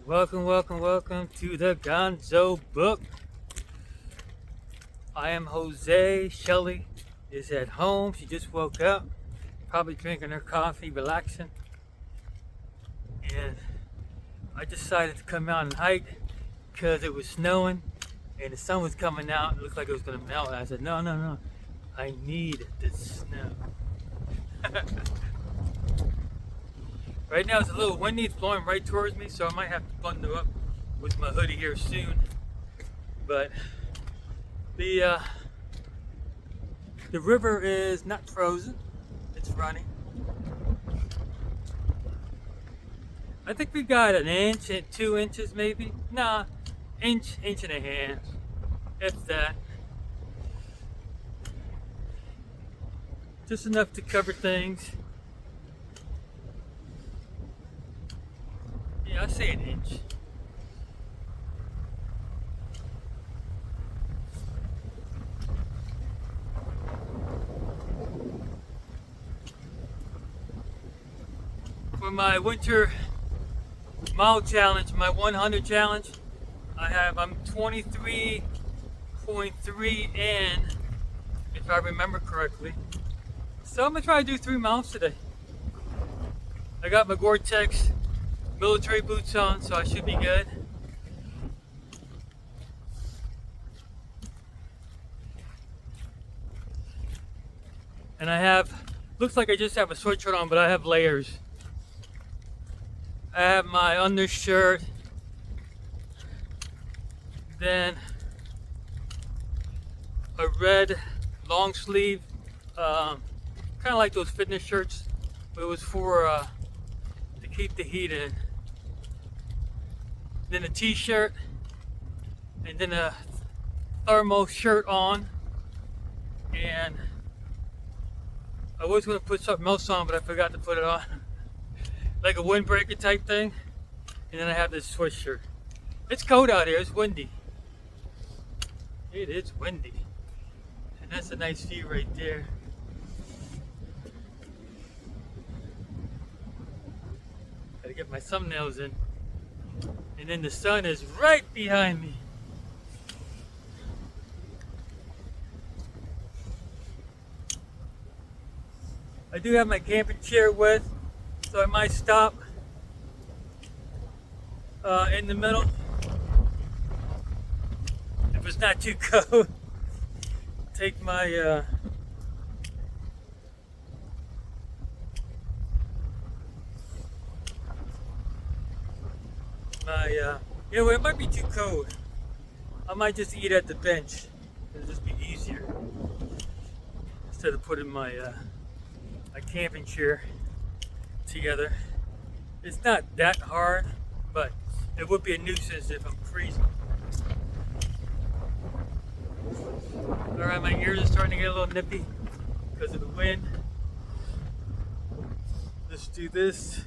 Welcome to the Gonzo Book. I am Jose. Shelly is at home. She just woke up, probably drinking her coffee, relaxing. And I decided to come out and hike because it was snowing and the sun was coming out. It looked like it was going to melt. I said, no. I need the snow. Right now it's a little windy, it's blowing right towards me, so I might have to bundle up with my hoodie here soon. But the river is not frozen, it's running. I think we got an inch and 2 inches maybe. Nah, inch and a half, if that. Just enough to cover things. Yeah, I say an inch. For my winter mile challenge, my 100 challenge, I'm 23.3 in, if I remember correctly. So I'm gonna try to do 3 miles today. I got my Gore-Tex military boots on, so I should be good. And looks like I just have a sweatshirt on, but I have layers. I have my undershirt, then a red long sleeve, kind of like those fitness shirts, but it was for to keep the heat in. Then a t-shirt, and then a thermal shirt on, and I was going to put something else on, but I forgot to put it on, like a windbreaker type thing. And then I have this sweatshirt. It's cold out here, it's windy. It is windy, and that's a nice view right there. Gotta get my thumbnails in. And then the sun is right behind me. I do have my camping chair with, so I might stop in the middle if it's not too cold. Take my it might be too cold. I might just eat at the bench. It'll just be easier instead of putting my camping chair together. It's not that hard, but it would be a nuisance if I'm freezing. Alright, my ears are starting to get a little nippy because of the wind. Let's do this.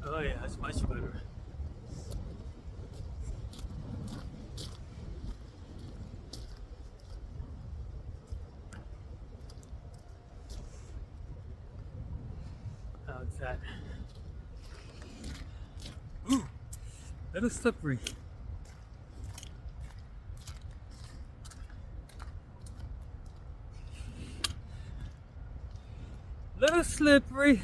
Oh yeah, that's much better. How's that? Ooh, that is slippery. Little slippery.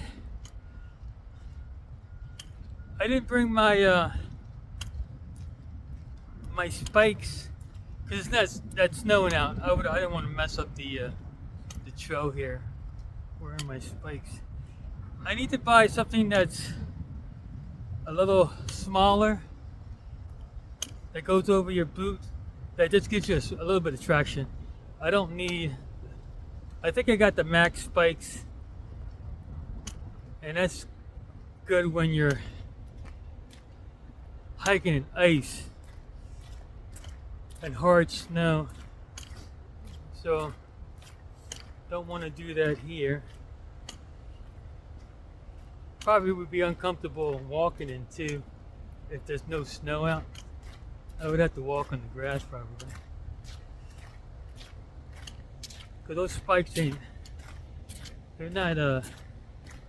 I didn't bring my my spikes because it's not snowing out. I didn't want to mess up the trail here. Where are my spikes? I need to buy something that's a little smaller, that goes over your boot, that just gives you a little bit of traction. I think I got the max spikes, and that's good when you're hiking in ice and hard snow. So don't want to do that here. Probably would be uncomfortable walking in too if there's no snow out. I would have to walk on the grass probably. Because those spikes ain't They're not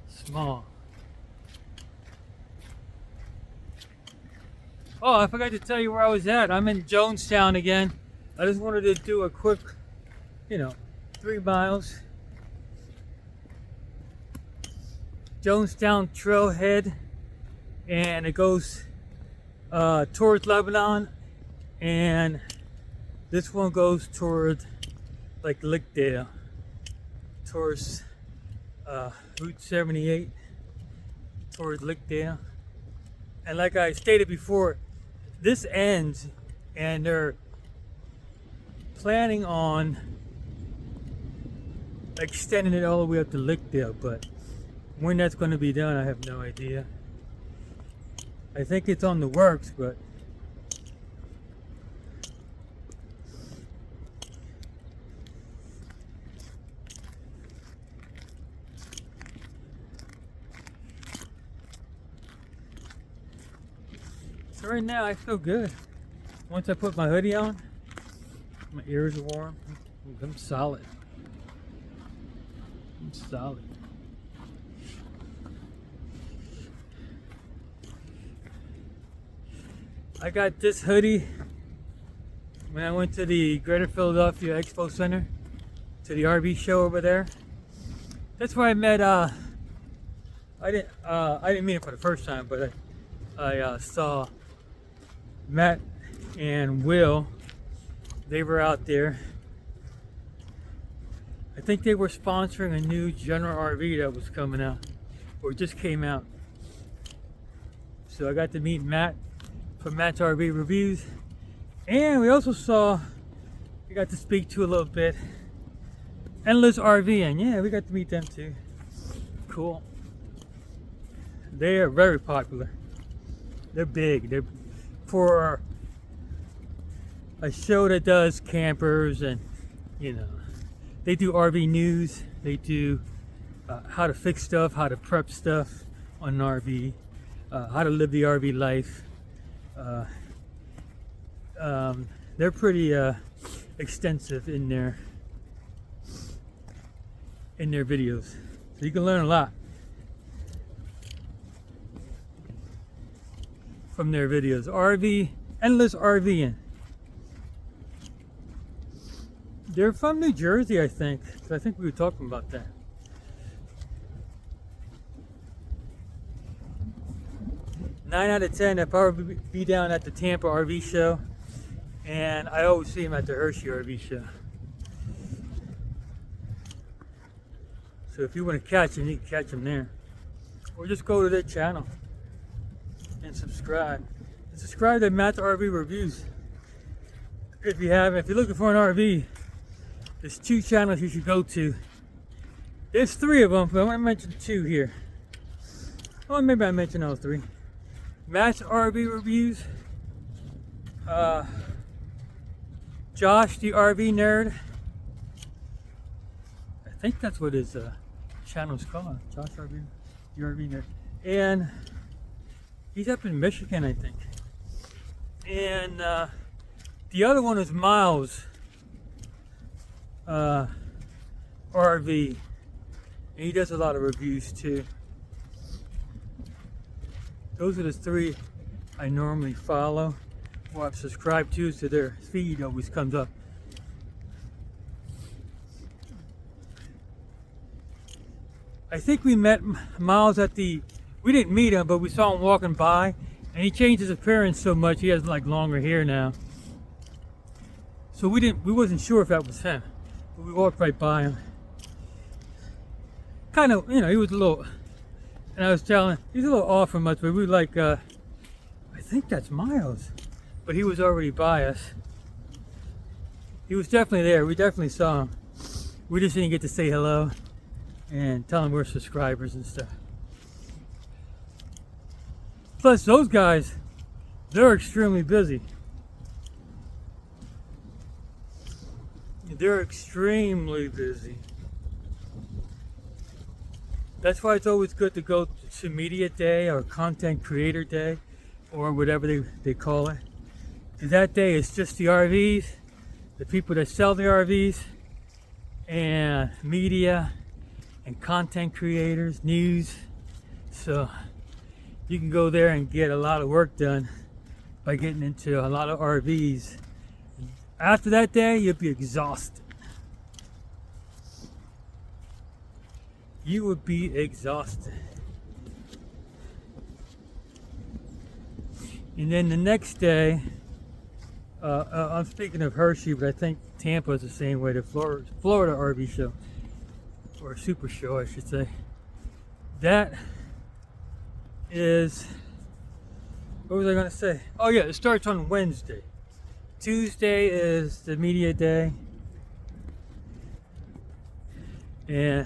small. Oh, I forgot to tell you where I was at. I'm in Jonestown again. I just wanted to do a quick, 3 miles. Jonestown trailhead, and it goes towards Lebanon, and this one goes toward like Lickdale, towards Route 78, towards Lickdale. And like I stated before, this ends, and they're planning on extending it all the way up to Lickdale, but when that's going to be done, I have no idea. I think it's on the works, but so right now I feel good. Once I put my hoodie on, my ears are warm. I'm solid. I'm solid. I got this hoodie when I went to the Greater Philadelphia Expo Center, to the RV show over there. That's where I met. I didn't meet him for the first time, but I saw Matt and Will. They were out there. I think they were sponsoring a new General RV that was coming out, or just came out. So I got to meet Matt from Matt's RV Reviews, and we also got to speak to a little bit Endless RV, and yeah, we got to meet them too. Cool. They are very popular. They're big. They're for a show that does campers, and they do RV news. They do how to fix stuff, how to prep stuff on an RV, how to live the RV life. They're pretty extensive in their videos, so you can learn a lot from their videos. Endless RVing. They're from New Jersey, I think. So I think we were talking about that. Nine out of 10, I'll probably be down at the Tampa RV show, and I always see him at the Hershey RV show. So if you want to catch him, you can catch him there, or just go to their channel and subscribe. And subscribe to Matt's RV Reviews. If you're looking for an RV, there's 2 channels you should go to. There's 3 of them, but I want to mention 2 here. Oh, maybe I mentioned all 3. Matt's RV Reviews, Josh the RV Nerd. I think that's what his channel's called, Josh RV, the RV Nerd. And he's up in Michigan, I think. And the other one is Miles RV, and he does a lot of reviews too. Those are the 3 I normally follow, or I've subscribed to, so their feed always comes up. I think we met Miles we didn't meet him, but we saw him walking by, and he changed his appearance so much, he has like longer hair now. So we wasn't sure if that was him, but we walked right by him. Kind of, he was a little, and I was telling him, he's a little off from us, but we were like, I think that's Miles. But he was already by us. He was definitely there. We definitely saw him. We just didn't get to say hello and tell him we're subscribers and stuff. Plus, those guys, they're extremely busy. They're extremely busy. That's why it's always good to go to Media Day or Content Creator Day, or whatever they call it. Because that day is just the RVs, the people that sell the RVs, and media, and content creators, news. So you can go there and get a lot of work done by getting into a lot of RVs. After that day, you'll be exhausted. You would be exhausted. And then the next day, I'm speaking of Hershey, but I think Tampa is the same way, the Florida RV show, or Super Show, I should say. That is, what was I going to say? Oh yeah, it starts on Wednesday. Tuesday is the media day. And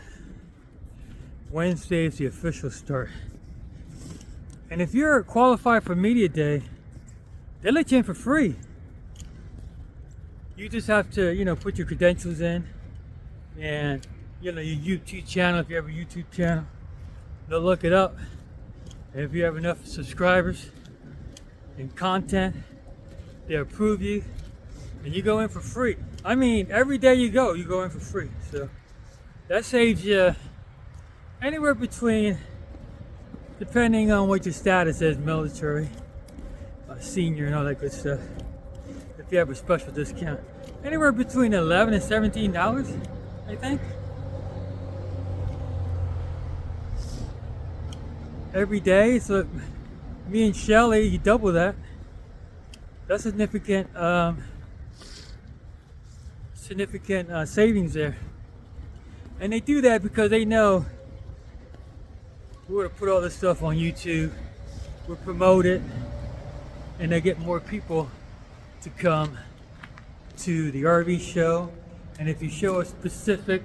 Wednesday is the official start. And if you're qualified for media day, they let you in for free. You just have to, put your credentials in, and your YouTube channel, if you have a YouTube channel, they'll look it up. And if you have enough subscribers and content, they approve you, and you go in for free. I mean, every day you go in for free. So that saves you anywhere between, depending on what your status is, military, senior, and all that good stuff. If you have a special discount, anywhere between $11 and $17, I think. Every day. So me and Shelly, you double that. That's significant savings there. And they do that because they know we're gonna put all this stuff on YouTube, we'll promote it, and they get more people to come to the RV show. And if you show a specific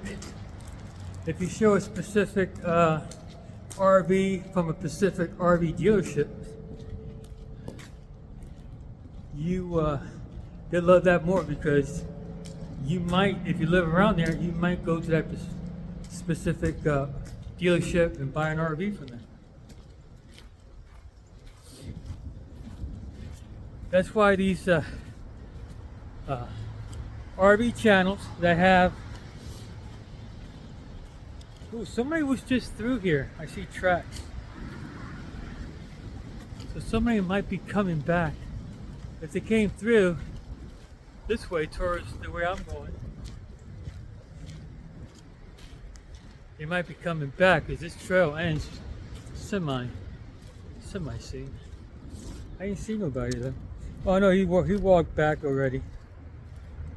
RV from a specific RV dealership, they'll love that more, because you might, if you live around there, you might go to that specific dealership and buy an RV from them. That's why these RV channels that have, ooh, somebody was just through here. I see tracks. So somebody might be coming back. If they came through this way towards the way I'm going, they might be coming back, because this trail ends semi-seen. I didn't see nobody though. Oh no, he walked back already.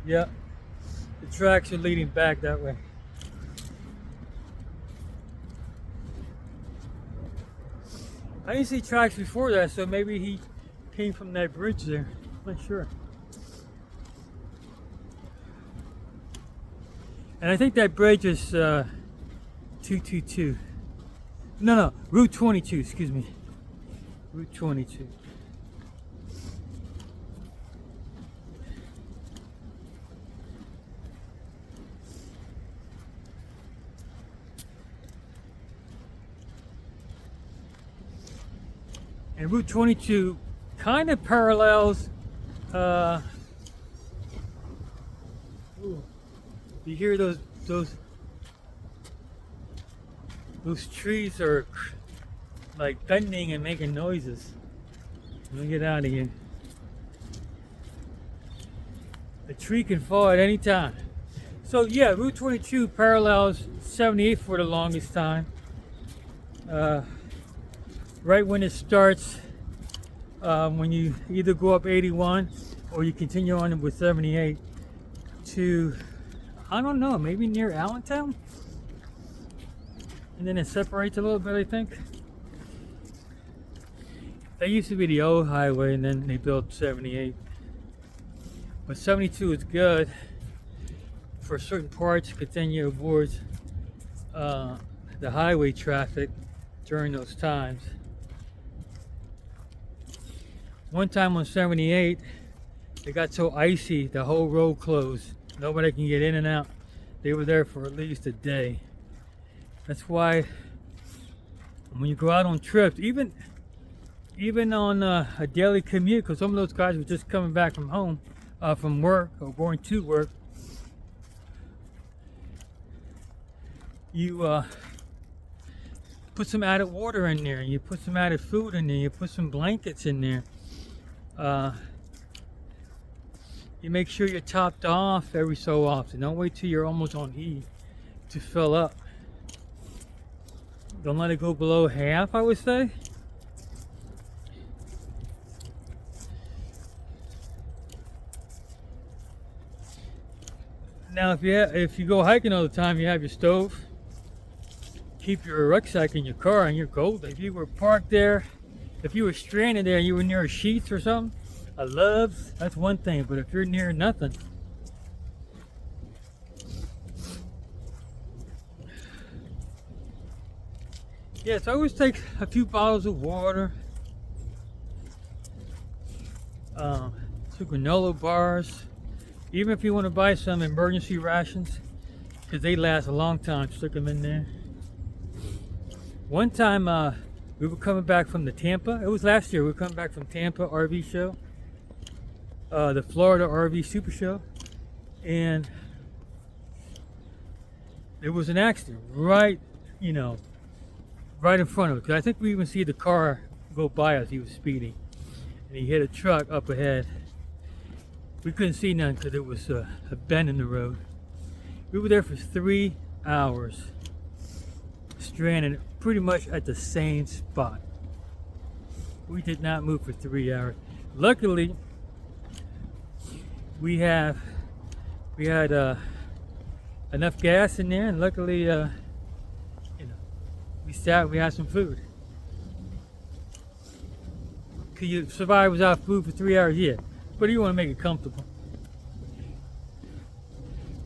Yeah, the tracks are leading back that way. I didn't see tracks before that, so maybe he came from that bridge there. I'm not sure. And I think that bridge is 222. No, Route 22, excuse me. Route 22. And Route 22 kind of parallels, you hear those trees are like bending and making noises. Let me get out of here. A tree can fall at any time. So yeah, Route 22 parallels 78 for the longest time. Right when it starts, when you either go up 81 or you continue on with 78 to, I don't know, maybe near Allentown, and then it separates a little bit, I think. That used to be the old highway, and then they built 78. But 72 is good for certain parts to continue to avoid the highway traffic during those times. One time on 78, it got so icy, the whole road closed. Nobody can get in and out. They were there for at least a day. That's why when you go out on trips, even on a daily commute, because some of those guys were just coming back from home, from work or going to work, you put some added water in there, you put some added food in there, you put some blankets in there. You make sure you're topped off every so often. Don't wait till you're almost on E to fill up. Don't let it go below half, I would say. Now, if you go hiking all the time, you have your stove. Keep your rucksack in your car and you're cold. If you were parked there, if you were stranded there and you were near sheets or something, I love, that's one thing, but if you're near nothing, yeah, so I always take a few bottles of water, some granola bars, even if you want to buy some emergency rations, because they last a long time, stick them in there. One time we were coming back from the Tampa, it was last year, we were coming back from Tampa RV show. The Florida RV Super Show, and there was an accident right in front of us. I think we even see the car go by us. He was speeding, and he hit a truck up ahead. We couldn't see none because it was a bend in the road. We were there for 3 hours, stranded pretty much at the same spot. We did not move for 3 hours. Luckily, we had enough gas in there, and luckily, we had some food. Could you survive without food for 3 hours? Yeah, but you want to make it comfortable.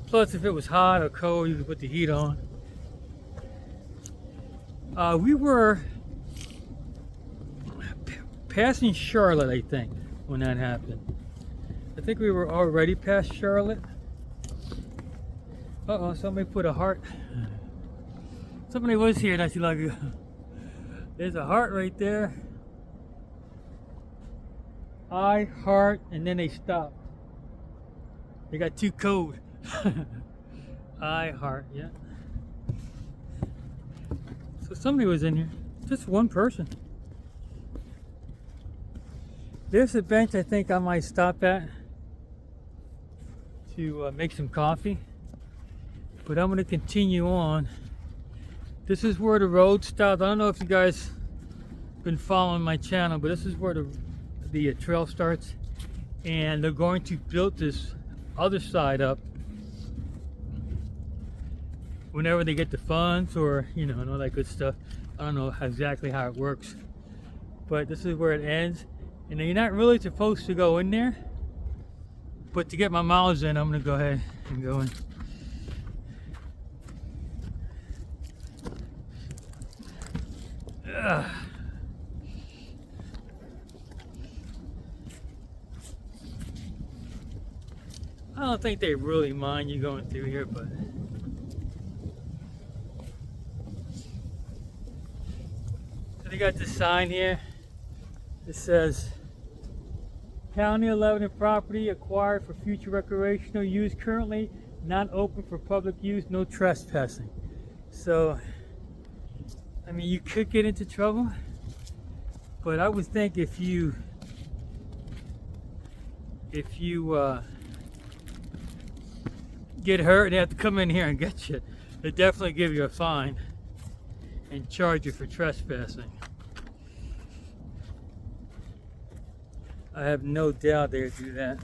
Plus, if it was hot or cold, you could put the heat on. We were passing Charlotte, I think, when that happened. I think we were already past Charlotte. Uh-oh, somebody put a heart. Somebody was here not too long ago. There's a heart right there. I heart, and then they stopped. They got too cold. I heart, yeah. So somebody was in here. Just one person. There's a bench I think I might stop at to make some coffee, but I'm going to continue on. This is where the road stops. I don't know if you guys been following my channel, but this is where the trail starts, and they're going to build this other side up whenever they get the funds, or and all that good stuff. I don't know exactly how it works, but this is where it ends, and you're not really supposed to go in there. But to get my miles in, I'm going to go ahead and go in. Ugh. I don't think they really mind you going through here, but so they got this sign here. It says, County 11 property acquired for future recreational use, currently not open for public use, no trespassing. So, I mean, you could get into trouble, but I would think if you get hurt and they have to come in here and get you, they definitely give you a fine and charge you for trespassing. I have no doubt they would do that.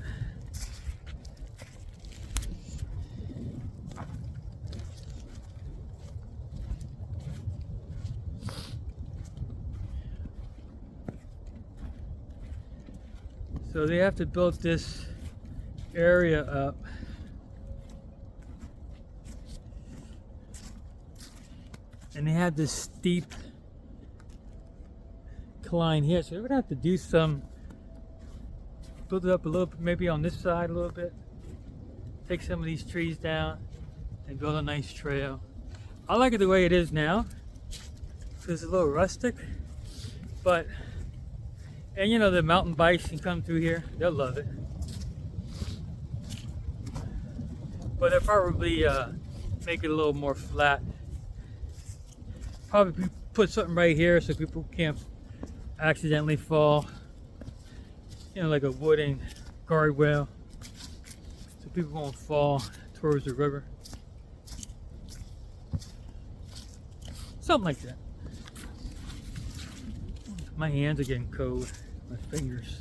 So they have to build this area up. And they have this steep climb here, so they're gonna have to do some, build it up a little bit, maybe on this side a little bit, take some of these trees down and build a nice trail. I like it the way it is now, because it's a little rustic, but, and the mountain bikes can come through here, they'll love it. But they'll probably make it a little more flat. put something right here so people can't accidentally fall. You know, like a wooden guardrail, so people won't fall towards the river. Something like that. My hands are getting cold. My fingers.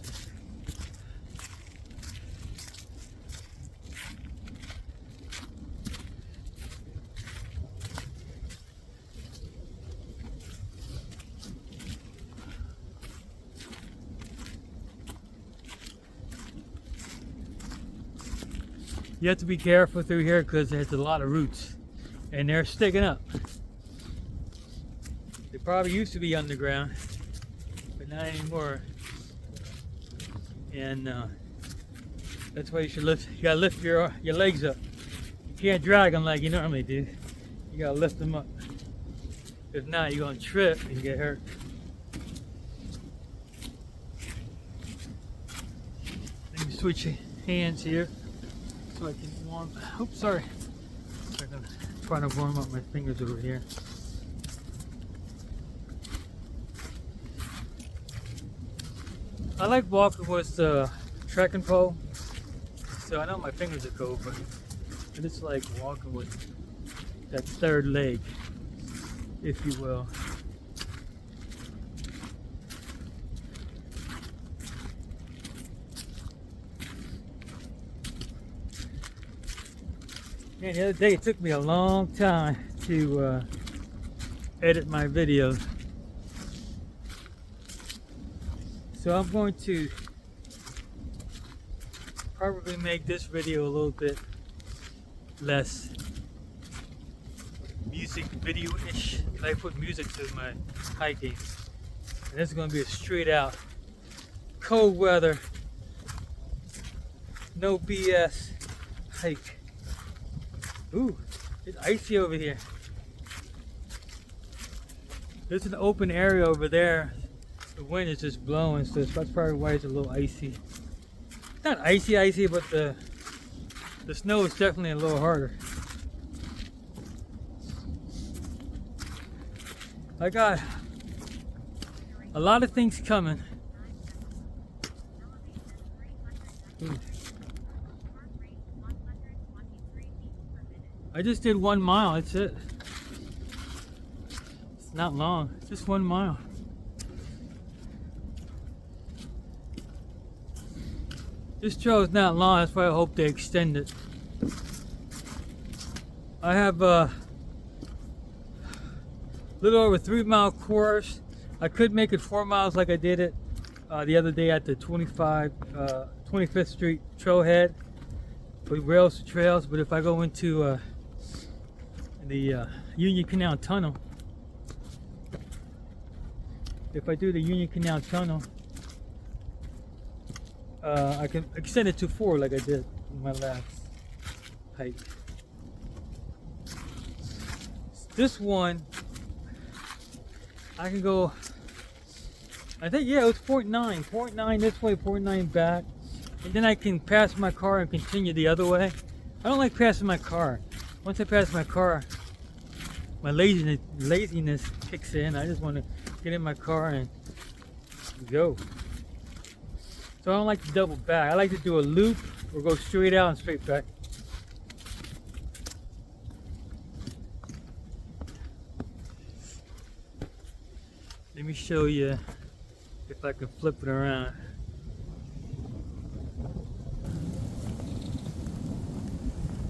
You have to be careful through here because there's a lot of roots and they're sticking up. They probably used to be underground, but not anymore. And that's why you should lift. You gotta lift your legs up. You can't drag them like you normally do. You gotta lift them up. If not, you're gonna trip and get hurt. Let me switch hands here so I can warm. Oops, sorry. I'm gonna try to warm up my fingers over here. I like walking with the trekking pole, so I know my fingers are cold, but it's like walking with that third leg, if you will. Man, the other day it took me a long time to edit my videos. So I'm going to probably make this video a little bit less music video-ish. I put music to my hiking. And this is going to be a straight out cold weather, no BS hike. Ooh, it's icy over here. There's an open area over there. The wind is just blowing, so that's probably why it's a little icy. Not icy, but the snow is definitely a little harder. I got a lot of things coming. I just did 1 mile, that's it. It's not long, just 1 mile. This trail is not long, that's why I hope they extend it. I have a little over 3 mile course. I could make it 4 miles like I did it the other day at the 25th Street trailhead with rails to trails, but if I go into the Union Canal Tunnel, if I do the Union Canal Tunnel, I can extend it to 4 like I did in my last hike. This one, I can go, I think, yeah, it was 0.9 this way, 0.9 back. And then I can pass my car and continue the other way. I don't like passing my car. Once I pass my car, my laziness kicks in. I just want to get in my car and go. So I don't like to double back. I like to do a loop or go straight out and straight back. Let me show you if I can flip it around.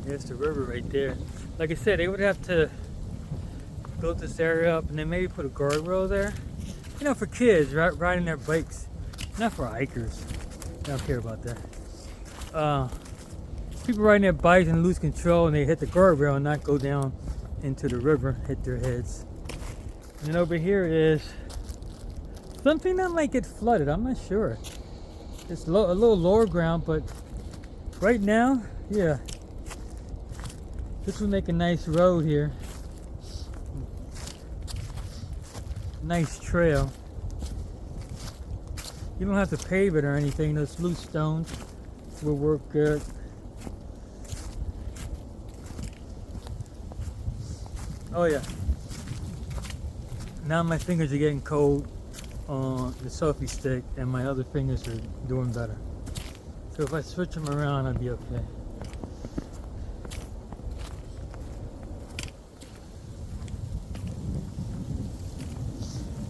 There's the river right there. Like I said, they would have to build this area up and then maybe put a guardrail there. You know, for kids riding their bikes, not for hikers. I don't care about that. People riding their bikes and lose control and they hit the guardrail and not go down into the river, hit their heads. And then over here is something that might get flooded. I'm not sure. It's a little lower ground, but right now, yeah. This would make a nice road here. Nice trail. You don't have to pave it or anything. Those loose stones will work good. Oh yeah. Now my fingers are getting cold on the selfie stick, and my other fingers are doing better. So if I switch them around, I'll be okay.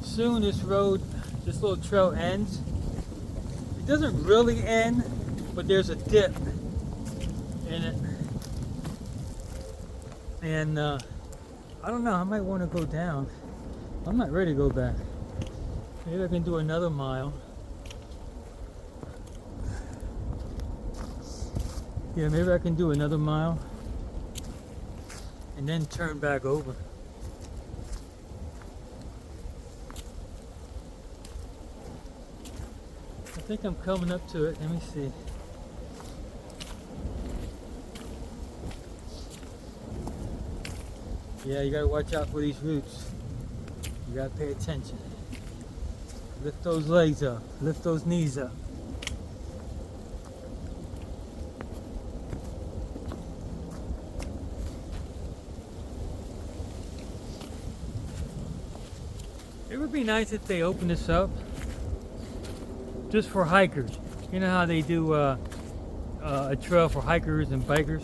Soon this road, this little trail ends. It doesn't really end, but there's a dip in it. And I don't know, I might want to go down. I'm not ready to go back. Maybe I can do another mile. Yeah, maybe I can do another mile and then turn back over. I think I'm coming up to it. Let me see. Yeah, you gotta watch out for these roots. You gotta pay attention. Lift those legs up. Lift those knees up. It would be nice if they open this up just for hikers. You know how they do a trail for hikers and bikers?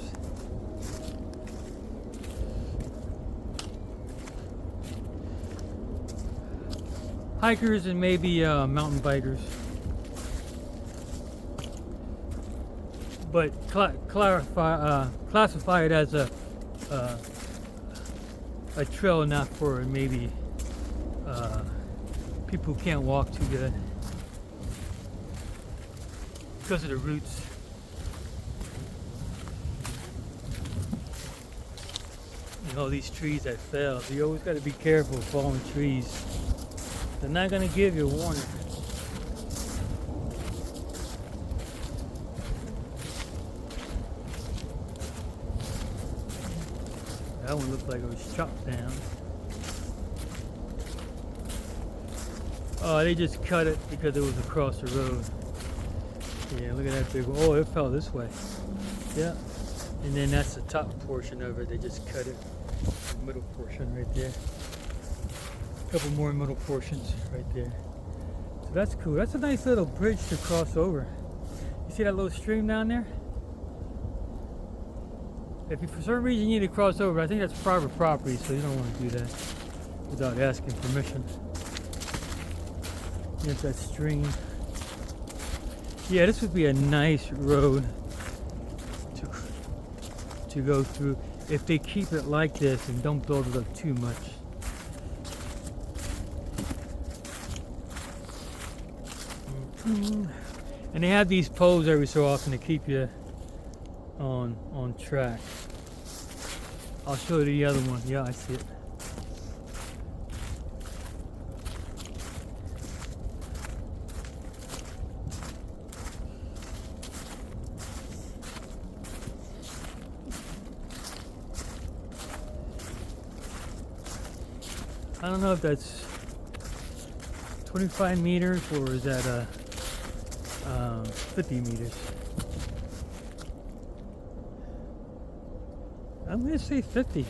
Hikers and maybe mountain bikers. But classify it as a trail, not for maybe people who can't walk too good because of the roots. And all these trees that fell. So you always got to be careful of falling trees. They're not going to give you a warning. That one looked like it was chopped down. Oh, they just cut it because it was across the road. Yeah, look at that big one. Oh, it fell this way. Yeah. And then that's the top portion of it. They just cut it. The middle portion right there. A couple more middle portions right there. So that's cool. That's a nice little bridge to cross over. You see that little stream down there? If you, for some reason you need to cross over, I think that's private property, so you don't want to do that without asking permission. Here's that stream. Yeah, this would be a nice road to go through if they keep it like this and don't build it up too much. And they have these poles every so often to keep you on track. I'll show you the other one. Yeah, I see it. I don't know if that's 25 meters or is that 50 meters. I'm going to say 50.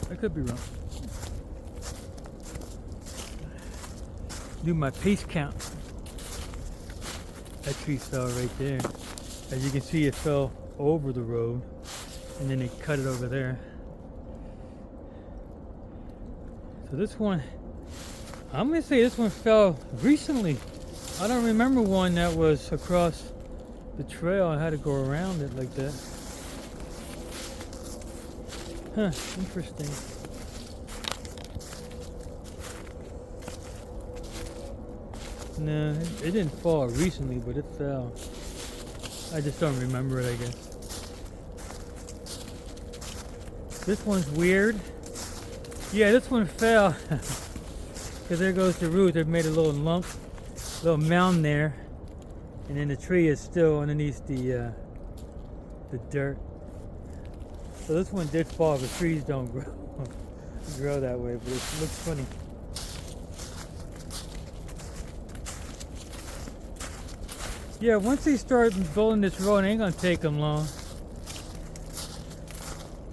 I could be wrong. Do my pace count. That tree fell right there. As you can see, it fell over the road and then they cut it over there. So this one, I'm going to say this one fell recently. I don't remember one that was across the trail. I had to go around it like that. Huh, interesting. No, it didn't fall recently, but it fell. I just don't remember it, I guess. This one's weird. Yeah, this one fell. Because there goes the root. They've made a little lump, little mound there. And then the tree is still underneath the dirt. So this one did fall, but trees don't grow that way, but it looks funny. Yeah, once they start building this road, it ain't gonna take them long.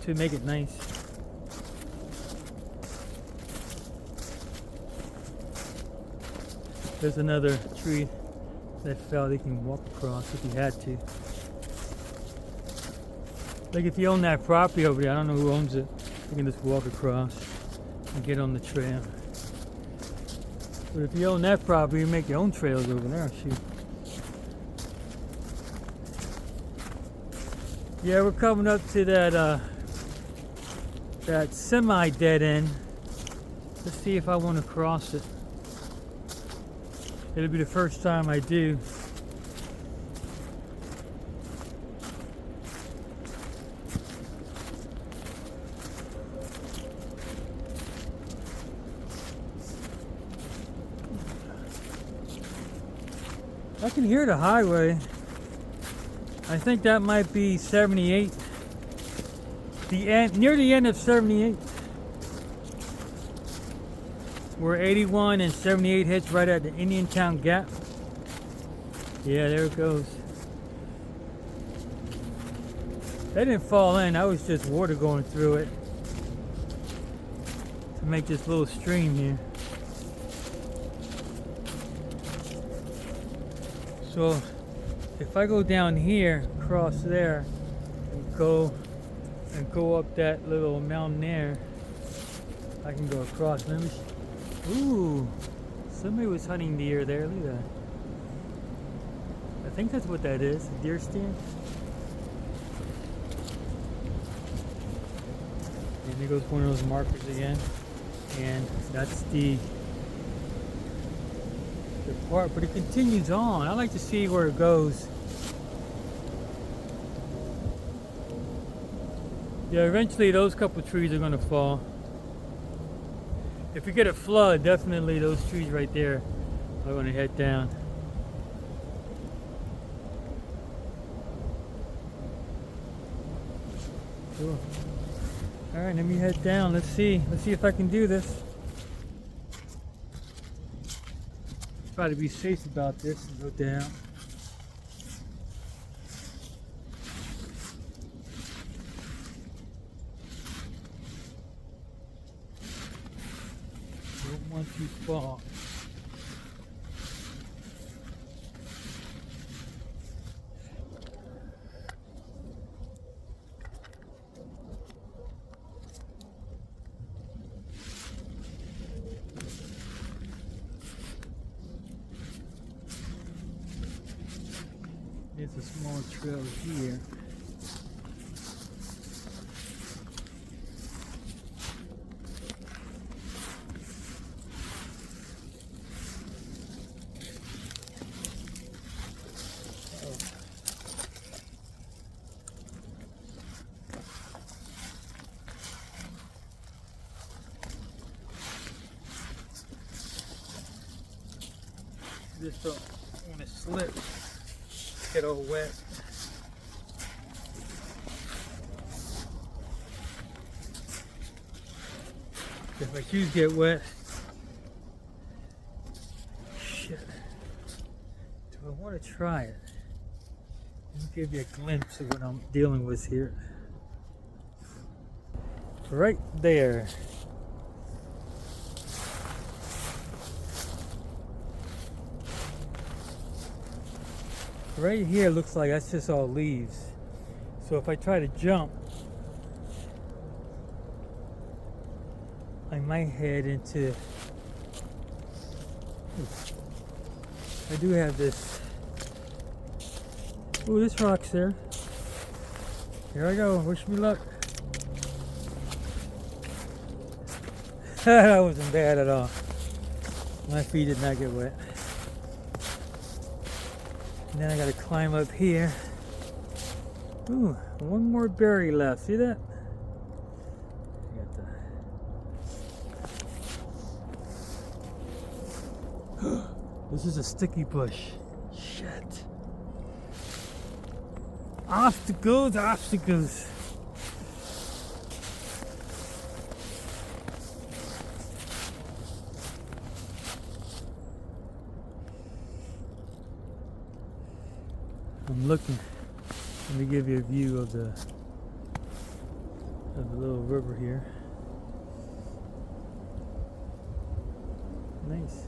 to make it nice. There's another tree that fell that you can walk across if you had to. Like if you own that property over there, I don't know who owns it, you can just walk across and get on the trail. But if you own that property, you make your own trails over there, shoot. Yeah, we're coming up to that that semi-dead end. Let's see if I want to cross it. It'll be the first time I do. I can hear the highway. I think that might be 78. The end, near the end of 78. Where 81 and 78 hits right at the Indiantown Gap. Yeah, there it goes. That didn't fall in, that was just water going through it to make this little stream here. So if I go down here, across there, and go up that little mountain there, I can go across. Let me. Ooh, somebody was hunting deer there. Look at that. I think that's what that is. A deer stand. And there goes one of those markers again, and that's the part. But it continues on. I like to see where it goes. Yeah, eventually those couple trees are gonna fall. If we get a flood, definitely those trees right there are gonna head down. Cool. All right, let me head down. Let's see if I can do this. Try to be safe about this and go down. Don't want to fall. There's a small trail here. Just don't want to slip, get all wet. If my shoes get wet, shit. Do I want to try it? Let me give you a glimpse of what I'm dealing with here. Right there. Right here looks like that's just all leaves. So if I try to jump, I might head into... I do have this... Ooh, this rock's there. Here I go, wish me luck. That wasn't bad at all. My feet did not get wet. And then I gotta climb up here. Ooh, one more berry left. See that? This is a sticky bush. Shit. Obstacles, obstacles. I'm looking. Let me give you a view of the of the little river here. Nice.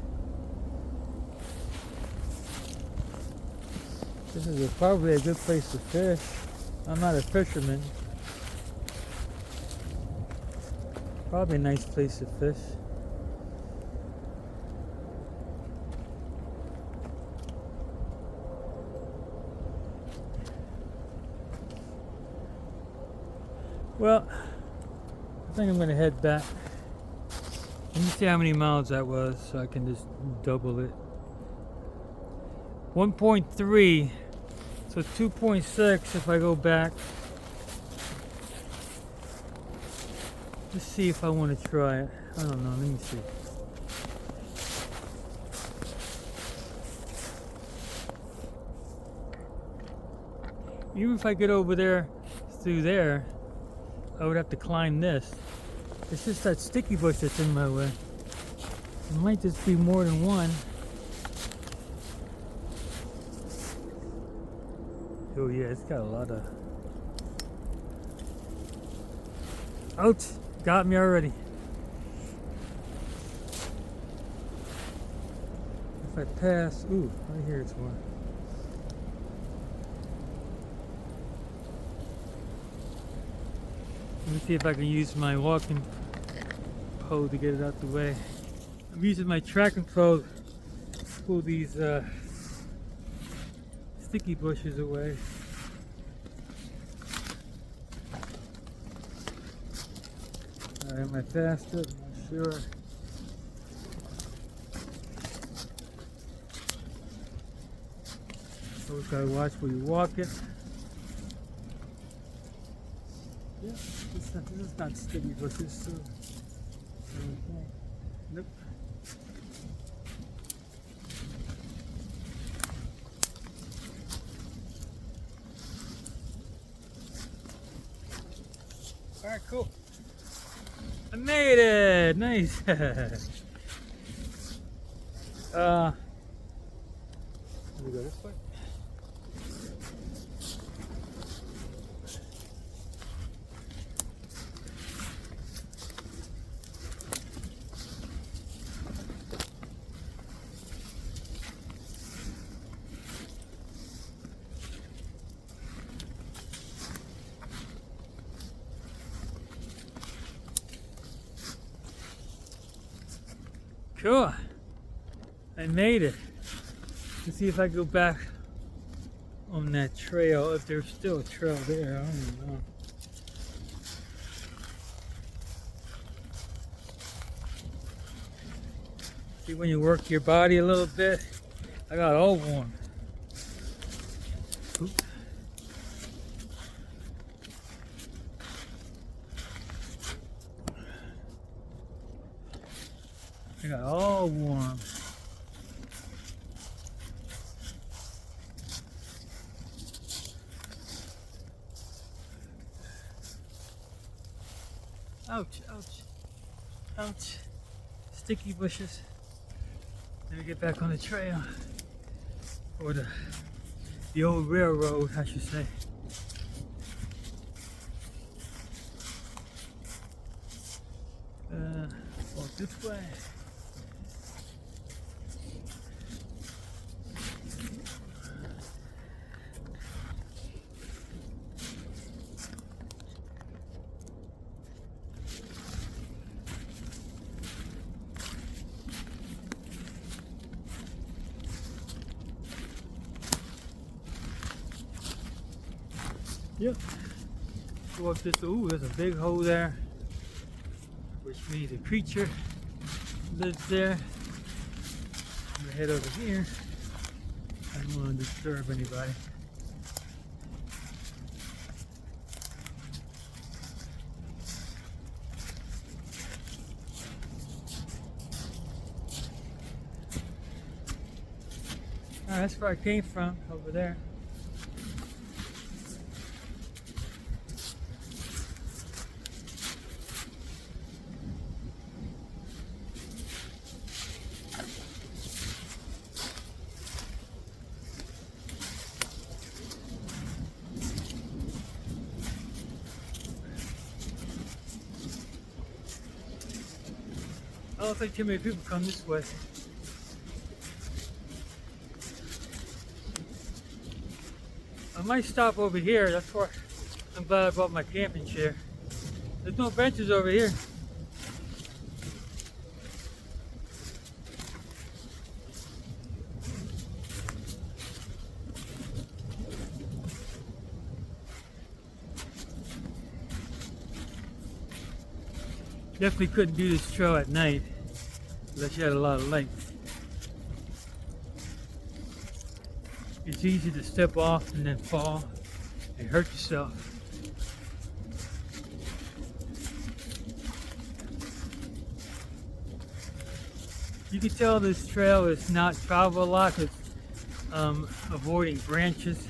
This is probably a good place to fish. I'm not a fisherman. Probably a nice place to fish. Well, I think I'm going to head back. Let me see how many miles that was so I can just double it. 1.3, so 2.6 if I go back. Let's see if I want to try it. I don't know, let me see. Even if I get over there, through there, I would have to climb this. It's just that sticky bush that's in my way. It might just be more than one. Oh yeah, it's got a lot of... Ouch! Got me already. If I pass... Ooh, right here it's one. Let me see if I can use my walking pole to get it out the way. I'm using my tracking pole to pull these sticky bushes away. Alright, am I faster? I'm not sure. Always gotta watch where you walk it. Yeah, this is not sticky bushes, so okay. Nope. Alright, cool. I made it! Nice! Let me go this way. Cool. I made it. Let's see if I go back on that trail, if there's still a trail there, I don't know. See, when you work your body a little bit, I got all warm. Oops. I got all warm. Ouch, ouch, ouch. Sticky bushes. Let me get back on the trail. Or the old railroad, I should say. Walk this way. Yep. Go up this. Ooh, there's a big hole there, which means a creature lives there. I'm gonna head over here. I don't want to disturb anybody. Alright, that's where I came from, over there. I don't think too many people come this way. I might stop over here. That's why I'm glad I brought my camping chair. There's no benches over here. Definitely couldn't do this trail at night unless you had a lot of light. It's easy to step off and then fall and hurt yourself. You can tell this trail is not traveled a lot because avoiding branches.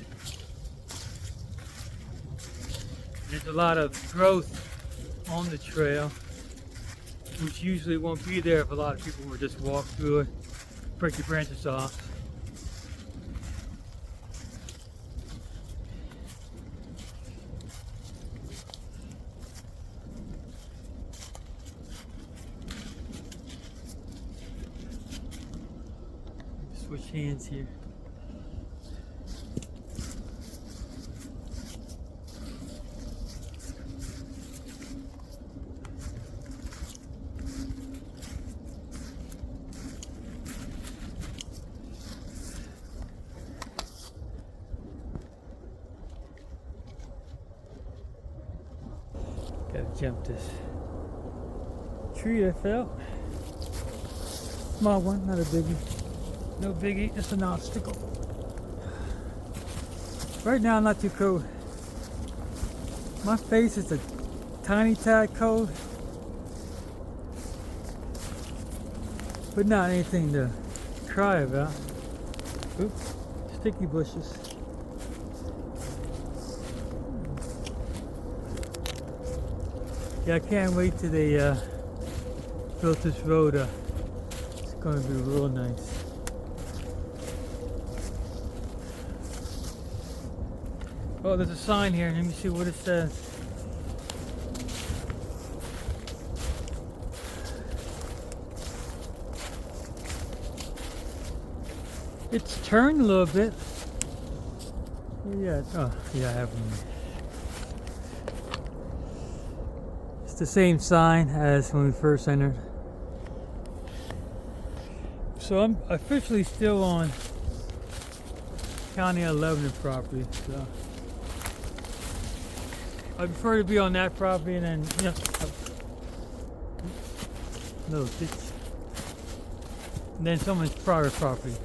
There's a lot of growth on the trail, which usually won't be there if a lot of people were just walk through it, break the branches off. Switch hands here. Gotta jump this tree that fell. Small one, not a biggie. No biggie, just an obstacle. Right now, I'm not too cold. My face is a tiny tad cold, but not anything to cry about. Oops, sticky bushes. Yeah, I can't wait till they built this road up. It's gonna be real nice. Oh, there's a sign here. Let me see what it says. It's turned a little bit. Yeah. Oh, yeah, I have one. It's the same sign as when we first entered. So I'm officially still on County 11 property. So I prefer to be on that property and then, you know, no ditch. And then someone's private property.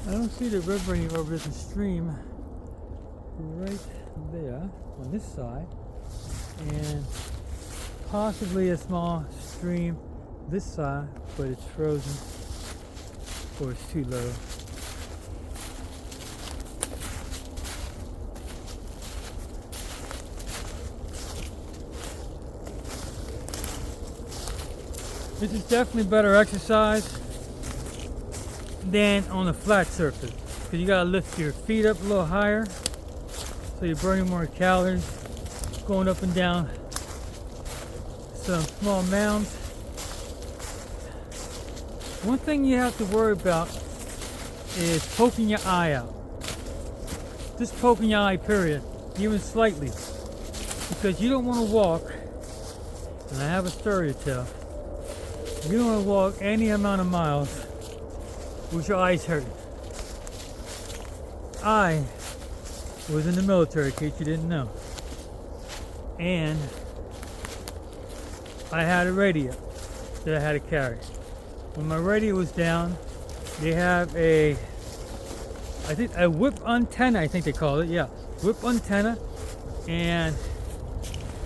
I don't see the river anymore, but there's a stream right there on this side, and possibly a small stream this side, but it's frozen or it's too low. This is definitely better exercise than on a flat surface, because you gotta lift your feet up a little higher, so you're burning more calories, going up and down some small mounds. One thing you have to worry about is poking your eye out. Just poking your eye, period, even slightly, because you don't want to walk, and I have a story to tell, you don't want to walk any amount of miles with your eyes hurting. I was in the military, in case you didn't know, and I had a radio that I had to carry. When my radio was down, they have I think a whip antenna, I think they call it, yeah, whip antenna, and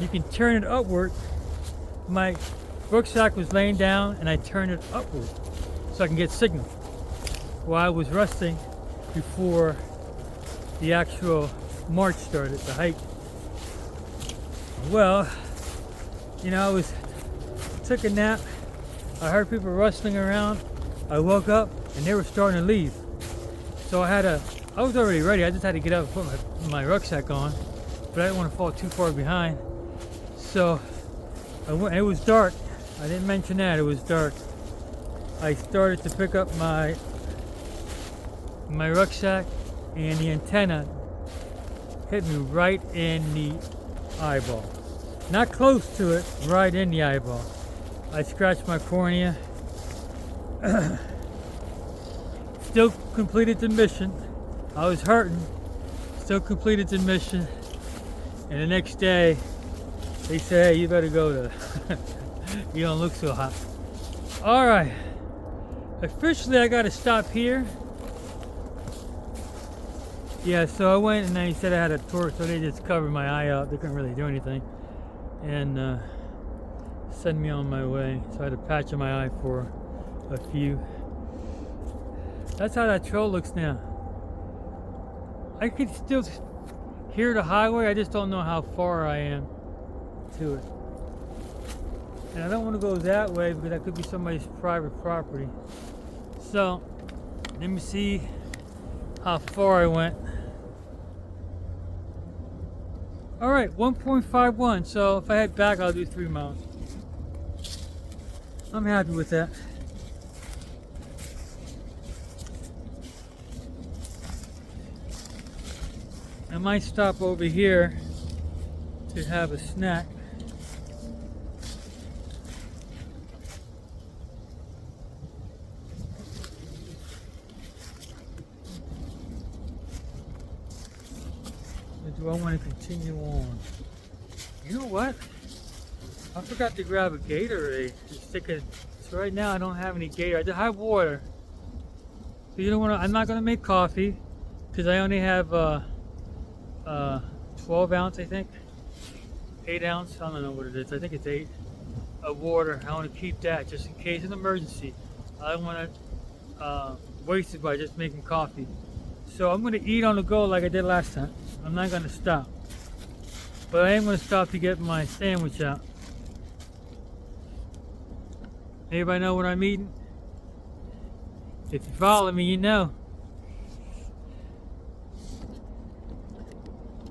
you can turn it upward. My rucksack was laying down, and I turned it upward so I can get signal while I was resting before the actual march started, the hike. Well, you know, took a nap. I heard people rustling around. I woke up and they were starting to leave. So I was already ready. I just had to get up and put my rucksack on, but I didn't want to fall too far behind. So I went. It was dark. I didn't mention that. It was dark. I started to pick up my rucksack, and the antenna hit me right in the eyeball. Not close to it, right in the eyeball. I scratched my cornea. Still completed the mission. I was hurting. Still completed the mission. And the next day, they say, hey, you better go to, you don't look so hot. All right. Officially, I got to stop here. Yeah, so I went and they said I had a torch, so they just covered my eye up. They couldn't really do anything. And send me on my way. So I had a patch on my eye for a few. That's how that trail looks now. I can still hear the highway. I just don't know how far I am to it. And I don't want to go that way because that could be somebody's private property. So let me see how far I went. All right, 1.51. So if I head back, I'll do 3 miles. I'm happy with that. I might stop over here to have a snack. Or do I want to continue on? You know what? I forgot to grab a Gatorade. So right now I don't have any Gatorade. I just have water. So you don't want to. I'm not going to make coffee because I only have 12 ounce, I think. 8 ounce. I don't know what it is. I think it's 8 of water. I want to keep that just in case of an emergency. I don't want to waste it by just making coffee. So I'm going to eat on the go like I did last time. I'm not going to stop. But I am going to stop to get my sandwich out. Everybody know what I'm eating? If you follow me, you know.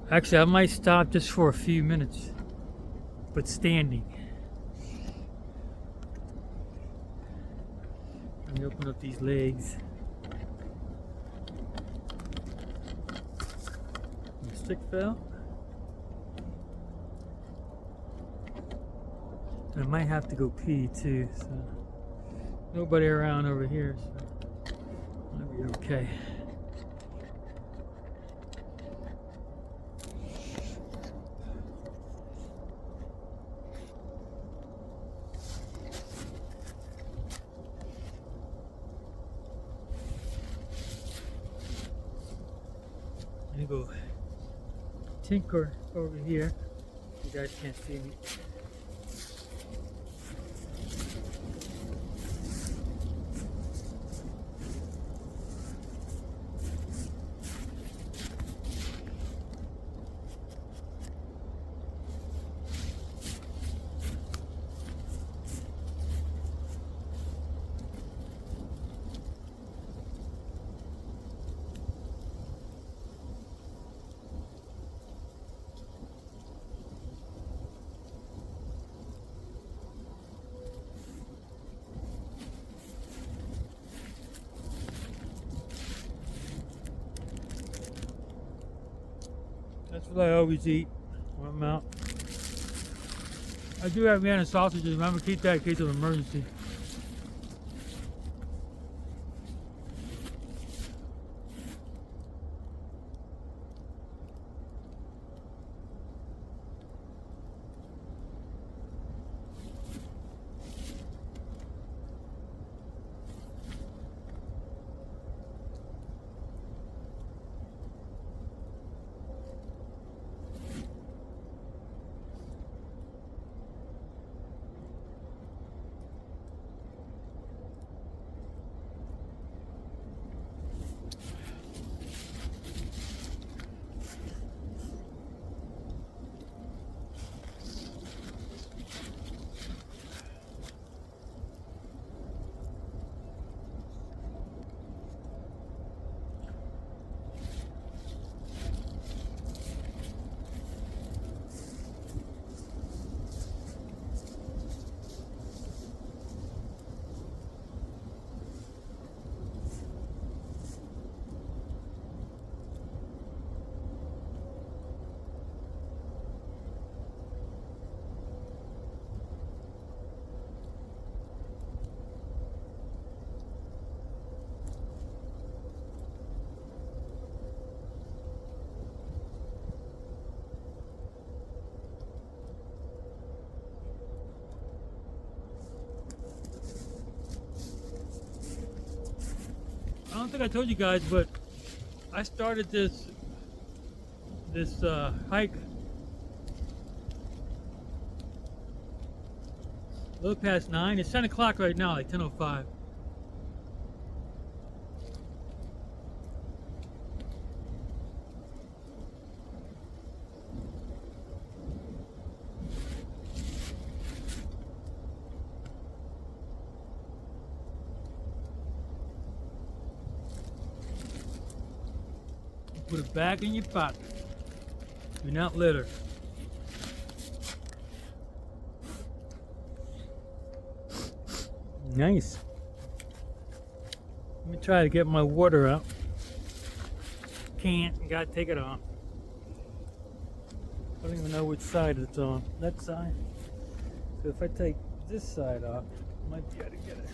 Actually, I might stop just for a few minutes, but standing. Let me open up these legs. My stick fell. I might have to go pee too, so nobody around over here, so I'll be okay. I'm gonna go tinker over here. You guys can't see me. That's what I always eat when I'm out. I do have Vienna sausages. Remember, keep that in case of emergency. don't think I told you guys, but I started this hike a little past 9. It's 10 o'clock right now, like 10:05. Put it back in your pocket. Do not litter. Nice. Let me try to get my water out. Can't. Gotta take it off. I don't even know which side it's on. That side. So if I take this side off, I might be able to get it.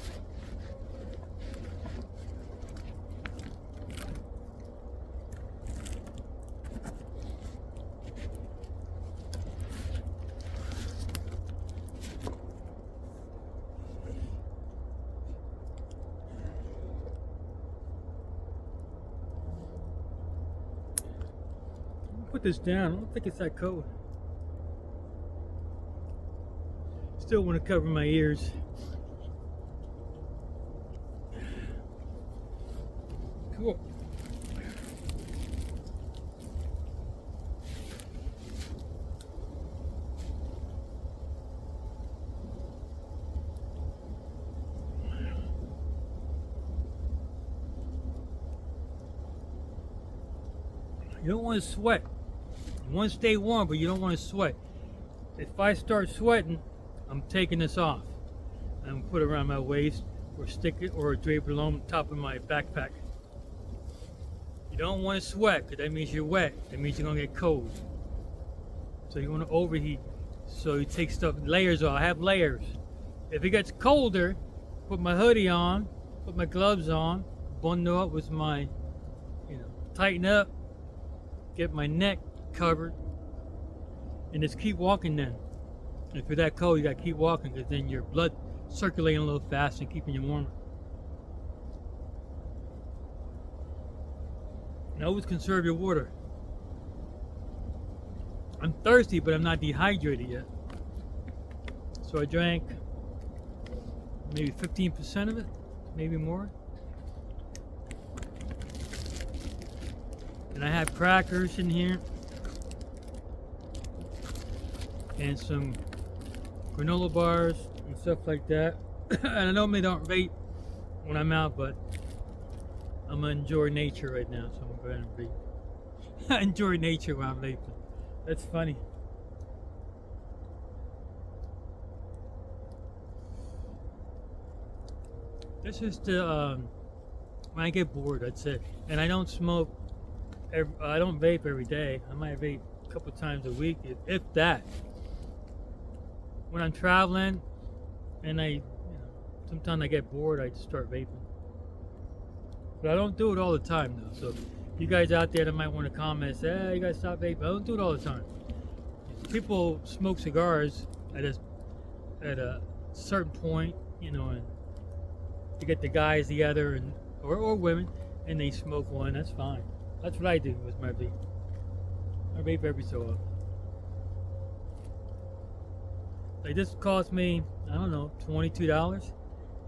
Put this down. I don't think it's that cold. Still want to cover my ears. Cool. You don't want to sweat. You want to stay warm, but you don't want to sweat. If I start sweating, I'm taking this off. I'm gonna put it around my waist, or stick it, or drape it along the top of my backpack. You don't want to sweat, because that means you're wet. That means you're gonna get cold. So you want to overheat. So you take stuff, layers off. I have layers. If it gets colder, put my hoodie on, put my gloves on, bundle up with my, tighten up, get my neck covered, and just keep walking then. If you're that cold, you gotta keep walking, because then your blood circulating a little faster and keeping you warmer. And always conserve your water. I'm thirsty, but I'm not dehydrated yet. So I drank maybe 15% of it, maybe more. And I have crackers in here. And some granola bars and stuff like that. And I normally don't vape when I'm out, but I'm gonna enjoy nature right now, so I'm gonna go ahead and vape. I enjoy nature while I'm vaping. That's funny. This is the when I get bored, that's it. And I don't smoke. I don't vape every day. I might vape a couple times a week, if that. When I'm traveling, and sometimes I get bored, I just start vaping. But I don't do it all the time, though. So you guys out there that might want to comment and say, "Hey, you guys stop vaping." I don't do it all the time. People smoke cigars at a certain point, and you get the guys together or women, and they smoke one. That's fine. That's what I do with my vape. I vape every so often. Like this cost me, I don't know, $22,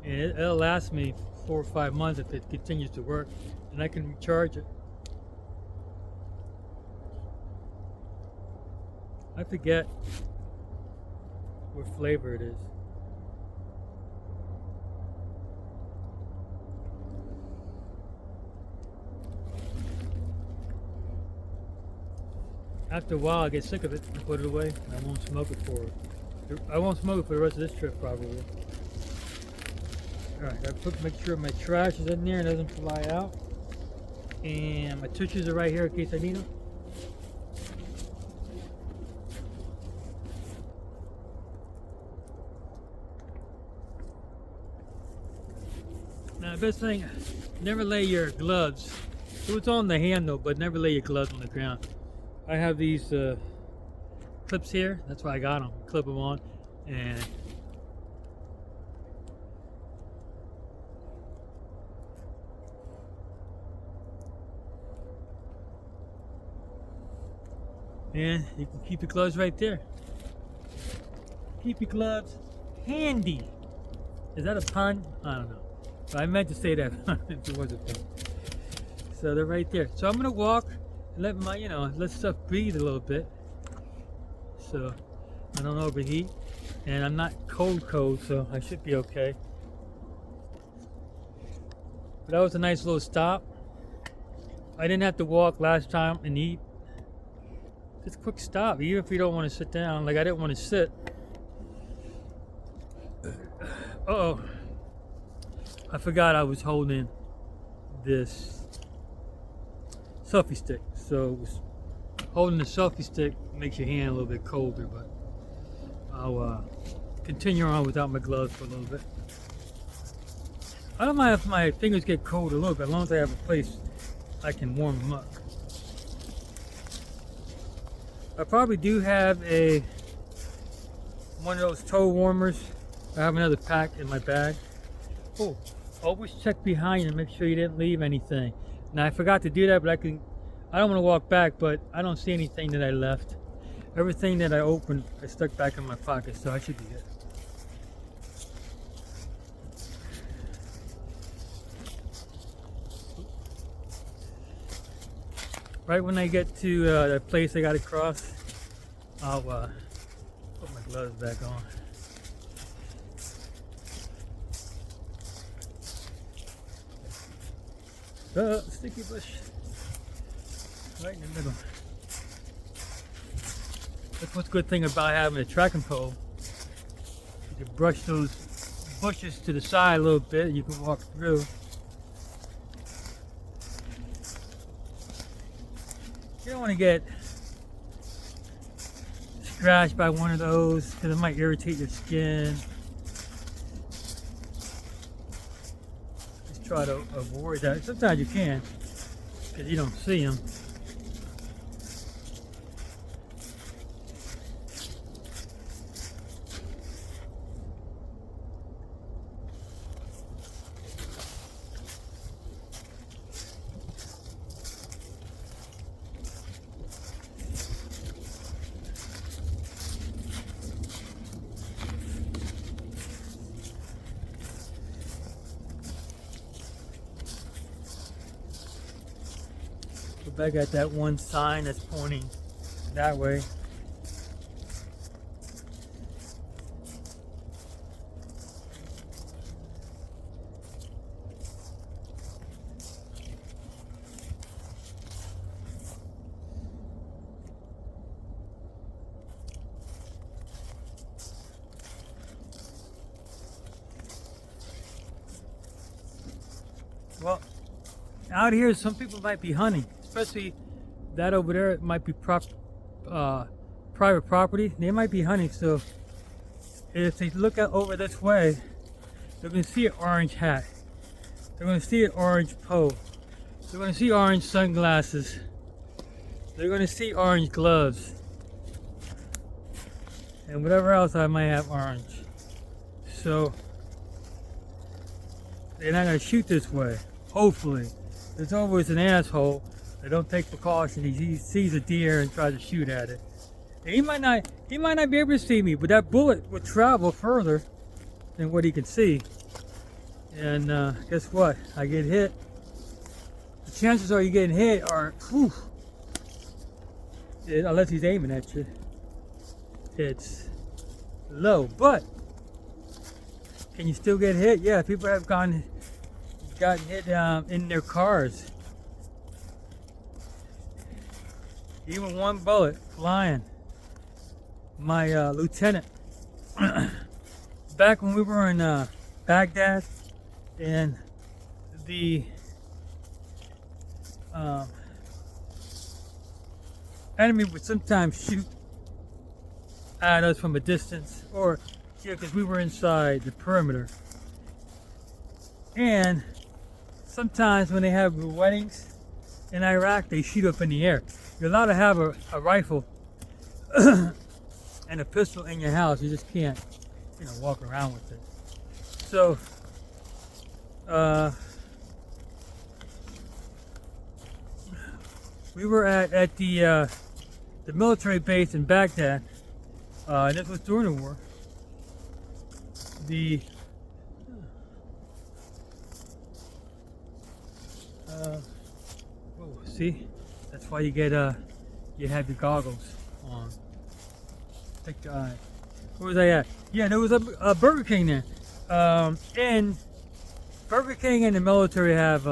and it'll last me 4 or 5 months if it continues to work, and I can recharge it. I forget what flavor it is. After a while, I get sick of it and put it away. I won't smoke it for the rest of this trip, probably. All right, I make sure my trash is in there and doesn't fly out. And my tissues are right here in case I need them. Now, the best thing, never lay your gloves. So it's on the handle, but never lay your gloves on the ground. I have these clips here. That's why I got them. Clip them on, and And you can keep your gloves right there. Keep your gloves handy. Is that a pun? I don't know. But I meant to say that if it was a pun. So they're right there. So I'm gonna walk and let my, let stuff breathe a little bit. So I don't overheat. And I'm not cold, so I should be okay. But that was a nice little stop. I didn't have to walk last time and eat. Just a quick stop, even if you don't want to sit down. Like I didn't want to sit. Uh-oh. I forgot I was holding this selfie stick. So holding the selfie stick makes your hand a little bit colder, but I'll continue on without my gloves for a little bit. I don't mind if my fingers get cold a little bit, as long as I have a place I can warm them up. I probably do have one of those toe warmers. I have another pack in my bag. Oh, always check behind you and make sure you didn't leave anything. Now I forgot to do that, but I don't want to walk back, but I don't see anything that I left. Everything that I opened, I stuck back in my pocket, so I should be good. Right when I get to that place I gotta cross, I'll put my gloves back on. Sticky bush. Right in the middle. That's what's a good thing about having a tracking pole. You can brush those bushes to the side a little bit and you can walk through. You don't want to get scratched by one of those because it might irritate your skin. Just try to avoid that. Sometimes you can because you don't see them. Back at that one sign that's pointing that way. Well, out here some people might be hunting. Especially that over there, it might be private property. They might be hunting, so if they look out over this way, they're going to see an orange hat. They're going to see an orange pole. They're going to see orange sunglasses. They're going to see orange gloves. And whatever else I might have orange. So they're not going to shoot this way, hopefully. There's always an asshole. They don't take precautions. He sees a deer and tries to shoot at it. And he might not be able to see me, but that bullet would travel further than what he can see. And guess what? I get hit. The chances are you getting hit are, unless he's aiming at you, it's low. But can you still get hit? Yeah, people have gotten hit in their cars. Even one bullet flying. My lieutenant, back when we were in Baghdad, and the enemy would sometimes shoot at us from a distance, or because we were inside the perimeter. And sometimes when they have weddings in Iraq, they shoot up in the air. You're allowed to have a rifle and a pistol in your house. You just can't, walk around with it. So, we were at the the military base in Baghdad, and this was during the war. The whoa, see, that's why you get you have your goggles on. Take the eye. Where was I at? Yeah, there was a Burger King there, and Burger King and the military have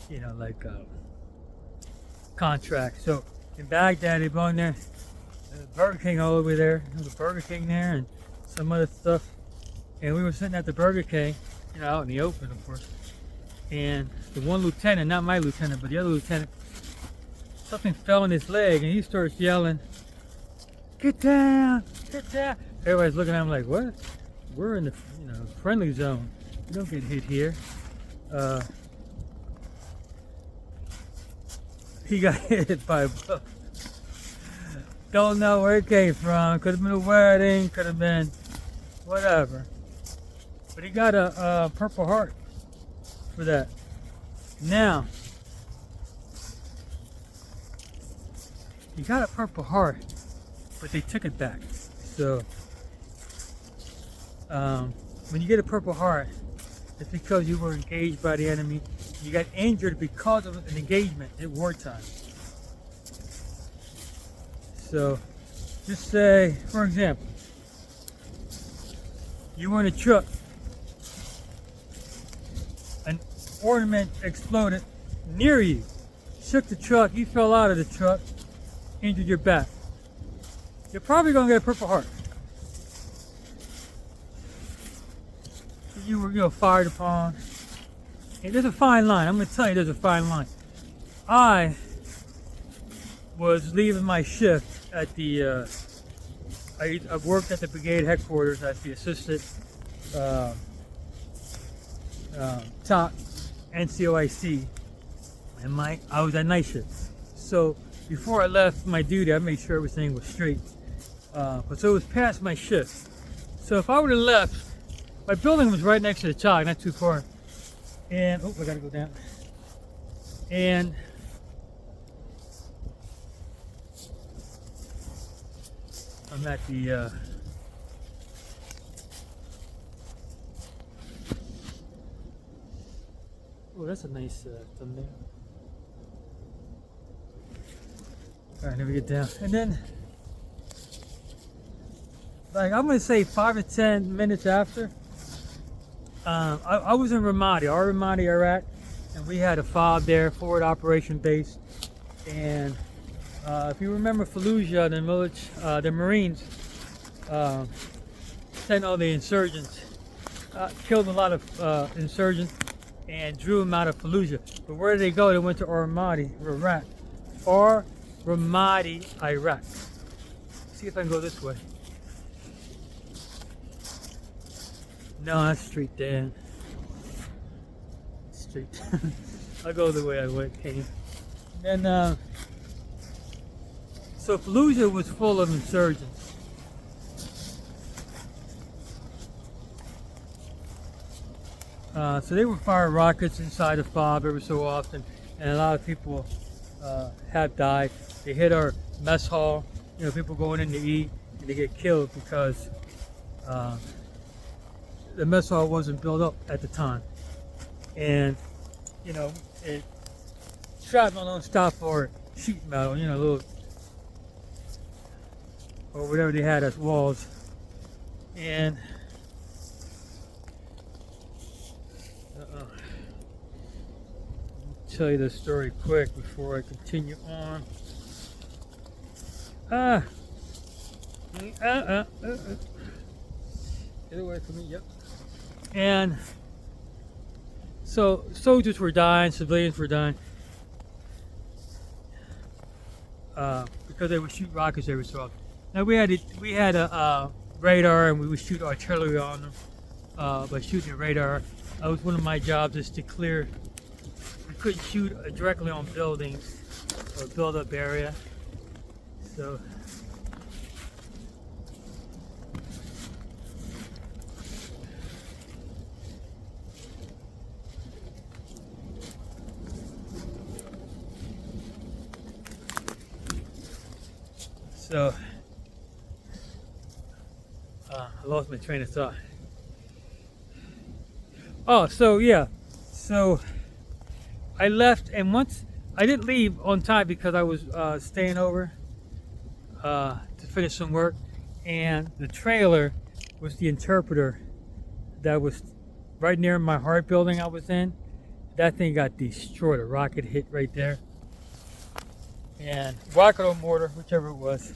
you know, like contracts. So in Baghdad, they belong there. Burger King all over there. There's a Burger King there and some other stuff. And we were sitting at the Burger King, you know, out in the open, of course. And the one lieutenant, not my lieutenant, but the other lieutenant, something fell on his leg, and he starts yelling, "Get down! Get down!" Everybody's looking at him like, "What? We're in the, you know, friendly zone. You don't get hit here." He got hit by a boat. Don't know where it came from. Could have been a wedding. Could have been whatever. But he got a Purple Heart for that. Now, he got a Purple Heart, but they took it back. So, when you get a Purple Heart, it's because you were engaged by the enemy. You got injured because of an engagement at wartime. So, just say, for example, you were in a truck, an ornament exploded near you, shook the truck, you fell out of the truck, injured your back. You're probably going to get a Purple Heart. You were, you know, fired upon. And there's a fine line. I'm going to tell you, there's a fine line. I was leaving my shift at the, I worked at the brigade headquarters as the assistant top NCOIC, and I was at night shift. So before I left my duty, I made sure everything was straight. But so it was past my shift. So if I would have left, my building was right next to the chalk, not too far. And oh, I gotta go down. And I'm at the oh, that's a nice thumbnail. All right, let me get down. And then, like, I'm gonna say 5 to 10 minutes after, I was in Ramadi, Iraq, and we had a FOB there, forward operation base. And if you remember Fallujah, the Marines sent all the insurgents, killed a lot of insurgents, and drew them out of Fallujah. But where did they go? They went to Ramadi, Iraq. Ramadi, Iraq. See if I can go this way. No, that's straight down. Straight. I'll go the way I came. And so Fallujah was full of insurgents. So they would fire rockets inside the FOB every so often, and a lot of people have died. They hit our mess hall. You know, people going in to eat, and they get killed because the mess hall wasn't built up at the time. And, you know, shrapnel don't stop for sheet metal, you know, little, or whatever they had as walls. And I'll tell you the story quick before I continue on. Get away from me, yep. And so soldiers were dying, civilians were dying, because they would shoot rockets every so often. Now we had a radar, and we would shoot artillery on them by shooting a radar. That was one of my jobs, is to clear. We couldn't shoot directly on buildings or build up area. So So I lost my train of thought. Oh, so yeah, so I left, and once I didn't leave on time because I was staying over to finish some work, and the trailer was the interpreter that was right near my hard building I was in. That thing got destroyed. A rocket hit right there, and rocket or mortar, whichever it was.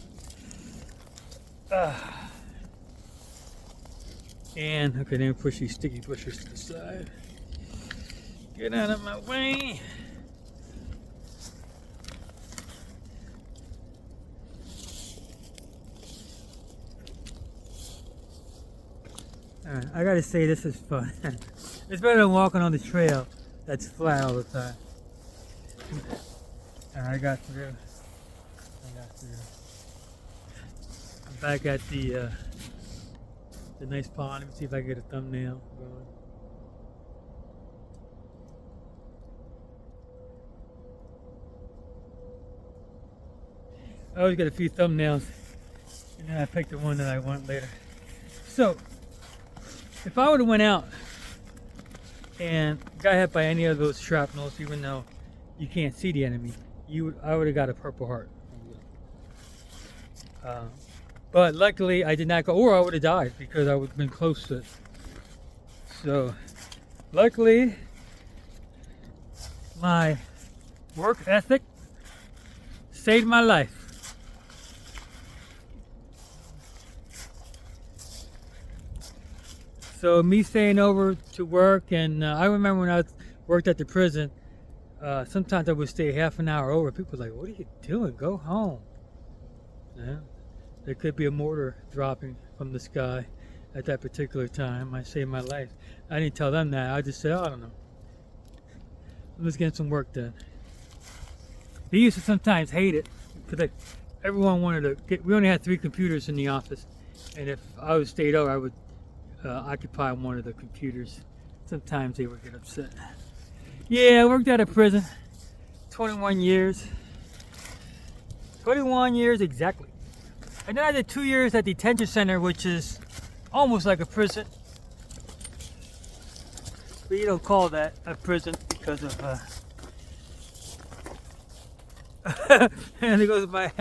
And okay, then push these sticky bushes to the side. Get out of my way. Alright, I gotta say this is fun. It's better than walking on the trail that's flat all the time. Alright, I got through. I'm back at the nice pond. Let me see if I can get a thumbnail going. I always get a few thumbnails, and then I pick the one that I want later. So, if I would have went out and got hit by any of those shrapnels, even though you can't see the enemy, I would have got a Purple Heart. But luckily I did not go, or I would have died because I would have been close to it. So luckily my work ethic saved my life. So me staying over to work, and I remember when I worked at the prison, sometimes I would stay half an hour over. People were like, what are you doing? Go home. Yeah. There could be a mortar dropping from the sky at that particular time. I saved my life. I didn't tell them that. I just said, oh, I don't know. I'm just getting some work done. They used to sometimes hate it because everyone wanted to get. We only had 3 computers in the office, and if I was stayed over, I would occupy one of the computers. Sometimes they would get upset. Yeah, I worked at a prison. 21 years. 21 years exactly. And then I did 2 years at detention center, which is almost like a prison. But you don't call that a prison because of and it goes by.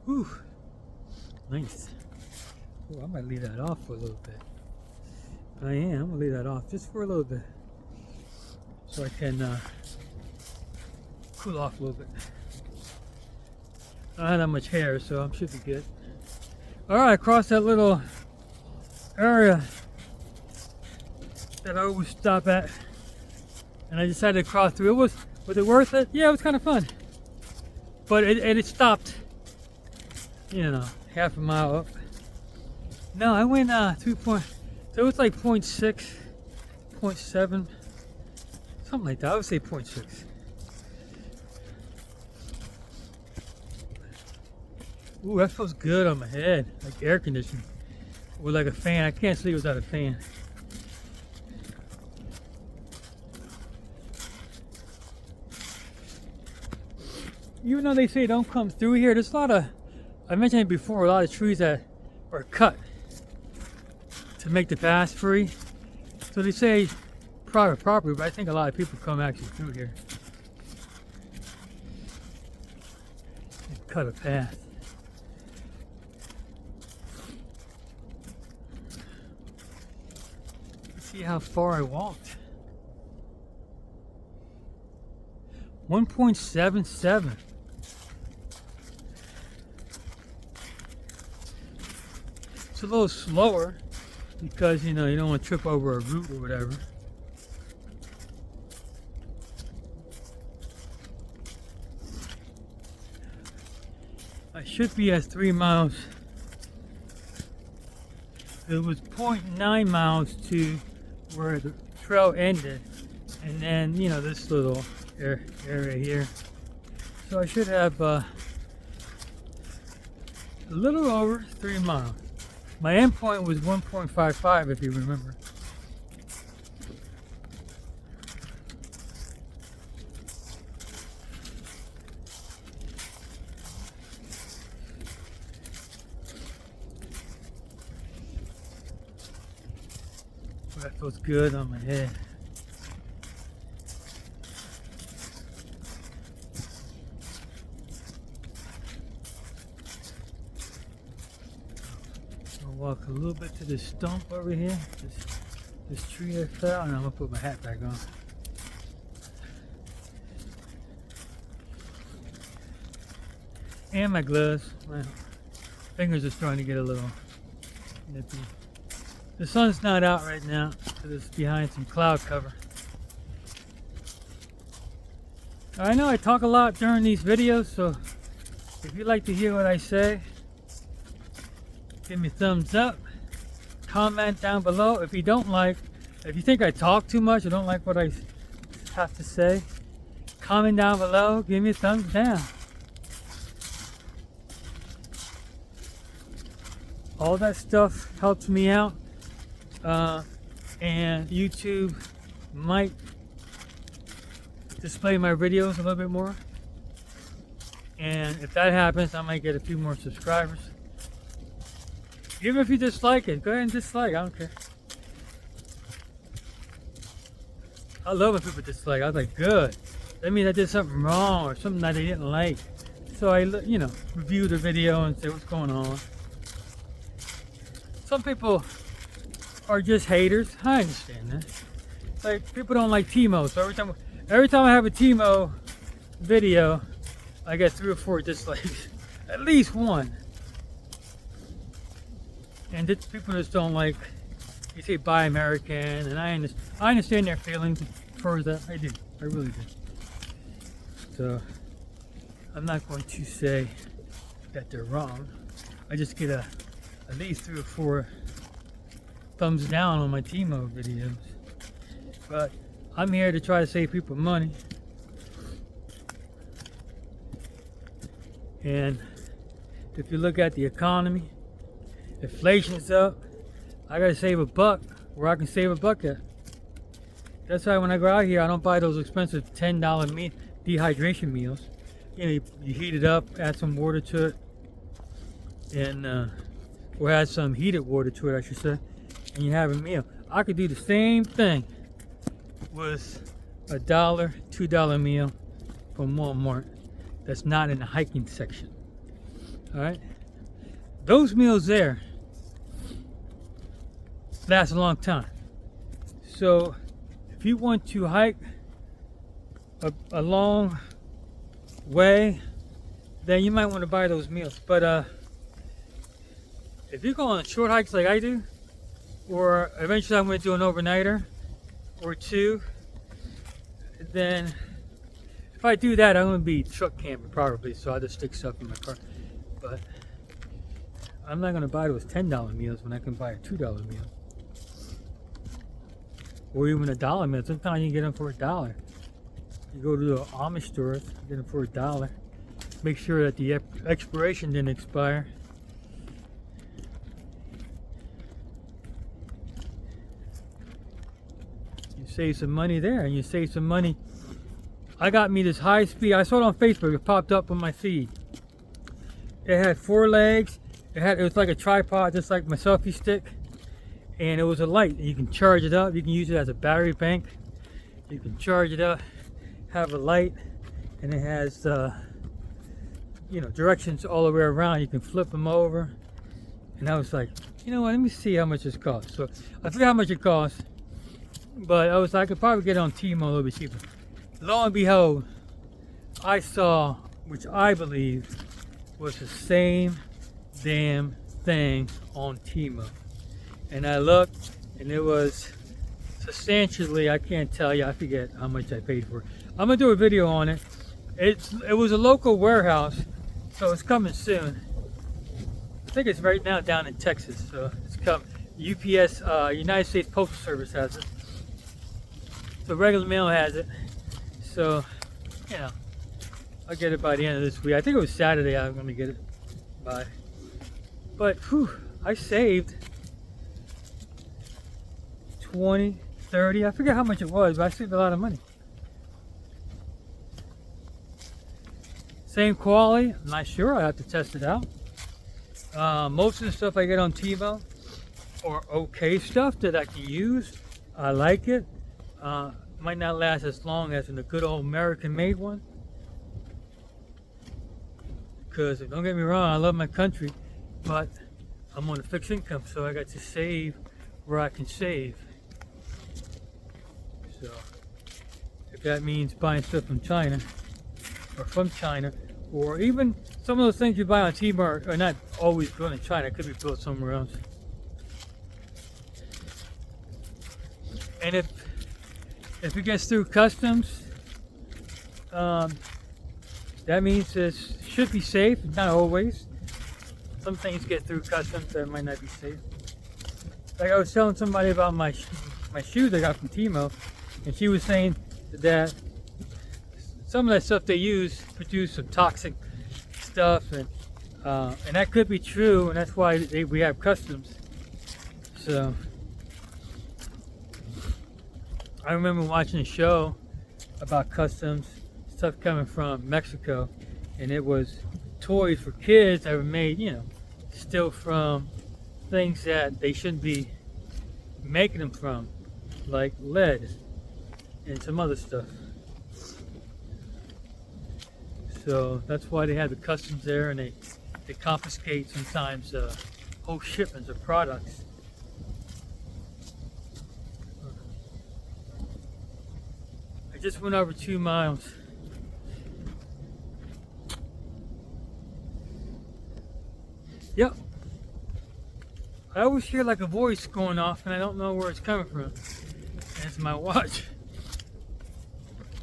Whew. Nice. Ooh, I might leave that off for a little bit. I'm gonna leave that off just for a little bit, so I can cool off a little bit. I don't have that much hair, so I should be good. Alright, across that little area that I always stop at, and I decided to cross through. Was it worth it? Yeah, it was kind of fun. But it stopped, you know, half a mile up. No, I went 3 point, so it was like 0.6, 0.7, something like that. I would say 0.6. Ooh, that feels good on my head, like air conditioning, or like a fan. I can't sleep without a fan. Even though they say don't come through here, there's a lot of, I mentioned it before, a lot of trees that are cut to make the path free. So they say private property, but I think a lot of people come actually through here and cut a path. Let's see how far I walked. 1.77. It's a little slower because, you know, you don't want to trip over a root or whatever. I should be at 3 miles. It was 0.9 miles to where the trail ended, and then, you know, this little area here. So I should have a little over 3 miles. My endpoint was 1.55, if you remember. That feels good on my head. I'll walk a little bit to this stump over here. This tree that fell, and I'm gonna put my hat back on. And my gloves. My fingers are starting to get a little nippy. The sun's not out right now, so it's behind some cloud cover. I know I talk a lot during these videos, so if you'd like to hear what I say, give me a thumbs up. Comment down below. If you think I talk too much or don't like what I have to say, comment down below, give me a thumbs down. All that stuff helps me out, and YouTube might display my videos a little bit more, and if that happens, I might get a few more subscribers. Even if you dislike it, go ahead and dislike, I don't care. I love when people dislike. I was like, good, that means I did something wrong or something that they didn't like, so I review the video and say what's going on. Some people are just haters. I understand that. Like, people don't like Timo, so every time I have a Timo video, I get 3 or 4 dislikes. At least one. And people just don't like, you say buy American, and I understand their feelings for that. I do. I really do. So, I'm not going to say that they're wrong. I just get at least 3 or 4 thumbs down on my Timo videos. But I'm here to try to save people money. And if you look at the economy, inflation's up. I gotta save $1 where I can save $1 at. That's why when I go out here, I don't buy those expensive $10 dehydration meals. You heat it up, add some water to it, and or add some heated water to it, I should say, and you have a meal. I could do the same thing with a $1, $2 meal from Walmart that's not in the hiking section. Alright? Those meals there last a long time. So if you want to hike a long way, then you might want to buy those meals. But if you go on short hikes like I do, or eventually I'm going to do an overnighter or 2, then if I do that, I'm going to be truck camping probably, so I'll just stick stuff in my car. But I'm not going to buy those $10 meals when I can buy a $2 meal. Or even a $1 meal. Sometimes you can get them for $1. You go to the Amish stores, get them for $1. Make sure that the expiration didn't expire. Save some money there, and you save some money. I got me this high speed. I saw it on Facebook. It popped up on my feed. It had 4 legs. It was like a tripod, just like my selfie stick, and it was a light. You can charge it up. You can use it as a battery bank. You can charge it up, have a light, and it has directions all the way around. You can flip them over. And I was like, you know what? Let me see how much this costs. So I forgot how much it costs. But I was like, I could probably get it on Timo a little bit cheaper. Lo and behold, I saw, which I believe was the same damn thing on Timo. And I looked, and it was substantially, I can't tell you, I forget how much I paid for it. I'm gonna do a video on it. It was a local warehouse, so it's coming soon. I think it's right now down in Texas, so it's coming. UPS, United States Postal Service has it. The regular mail has it, so I'll get it by the end of this week. I think it was Saturday I'm going to get it by. But whew, I saved 20, 30, I forget how much it was, but I saved a lot of money. Same quality, I'm not sure, I have to test it out. Most of the stuff I get on Timo are okay stuff that I can use I like it. Might not last as long as in the good old American-made one. Because don't get me wrong, I love my country, but I'm on a fixed income, so I got to save where I can save. So if that means buying stuff from China, or even some of those things you buy on T-Mart are not always built in China. It could be built somewhere else. And if it gets through customs, that means it should be safe. Not always. Some things get through customs that might not be safe. Like I was telling somebody about my shoes I got from Timo, and she was saying that some of that stuff they use produce some toxic stuff, and that could be true, and that's why we have customs. So I remember watching a show about customs stuff coming from Mexico, and it was toys for kids that were made, still from things that they shouldn't be making them from, like lead and some other stuff. So that's why they have the customs there, and they confiscate sometimes whole shipments of products. I just went over 2 miles. Yep. I always hear like a voice going off, and I don't know where it's coming from. And it's my watch.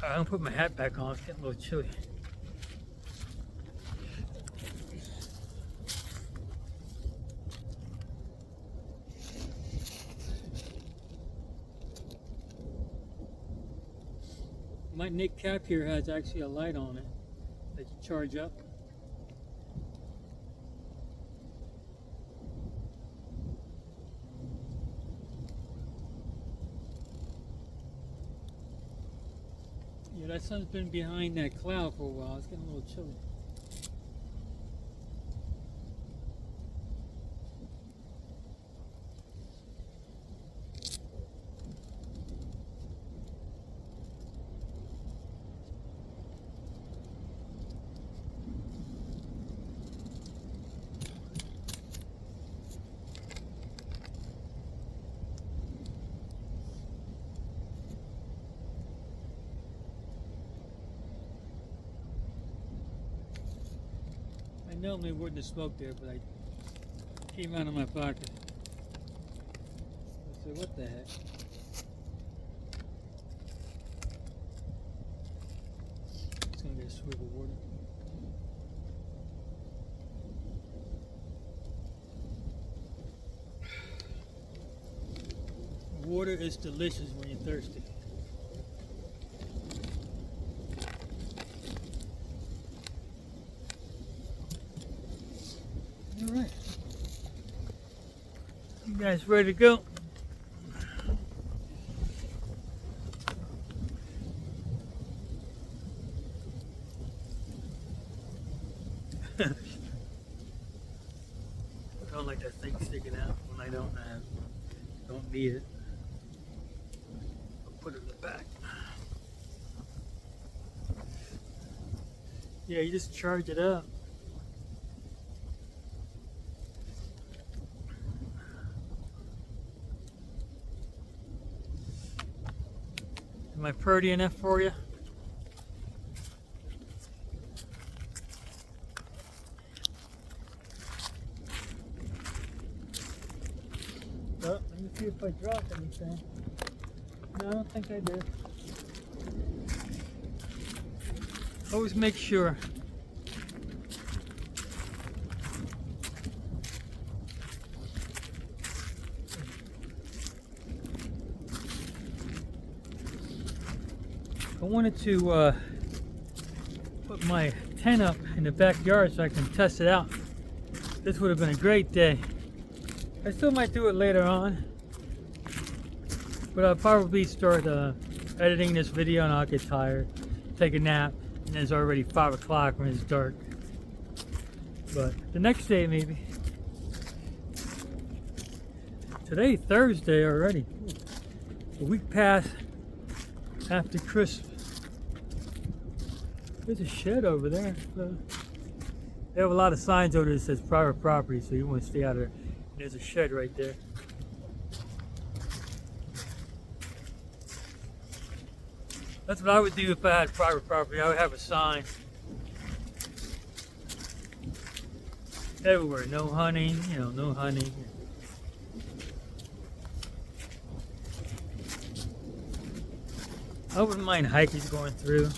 I don't put my hat back on. It's getting a little chilly. My Nick cap here has actually a light on it that you charge up. Yeah, that sun's been behind that cloud for a while. It's getting a little chilly. I normally wouldn't have smoked there, but I came out of my pocket. I said, what the heck? It's gonna get a swig of water. Water is delicious when you're thirsty. Alright. You guys ready to go? I don't like that thing sticking out when I don't need it. I'll put it in the back. Yeah, you just charge it up. Am I pretty enough for you? Well, let me see if I dropped anything. No, I don't think I did. Always make sure. I wanted to put my tent up in the backyard so I can test it out. This would have been a great day. I still might do it later on, but I'll probably start editing this video and I'll get tired, take a nap, and it's already 5 o'clock when it's dark. But the next day maybe. Today, Thursday already. a week past after Christmas. There's a shed over there. They have a lot of signs over there that says private property, so you want to stay out of there. There's a shed right there. That's what I would do if I had private property. I would have a sign everywhere. No hunting, you know, no hunting. I wouldn't mind hikers going through.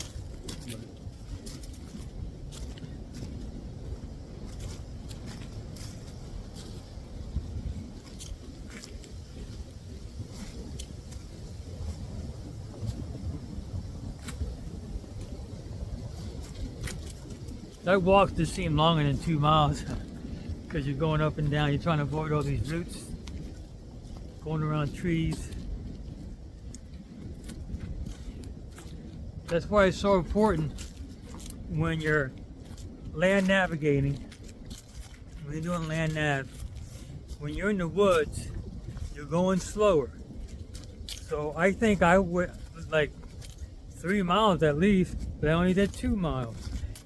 That walk just seemed longer than 2 miles because you're going up and down. You're trying to avoid all these roots, going around trees. That's why it's so important when you're land navigating, when you're doing land nav, when you're in the woods, you're going slower. So I think I went like 3 miles at least, but I only did 2 miles.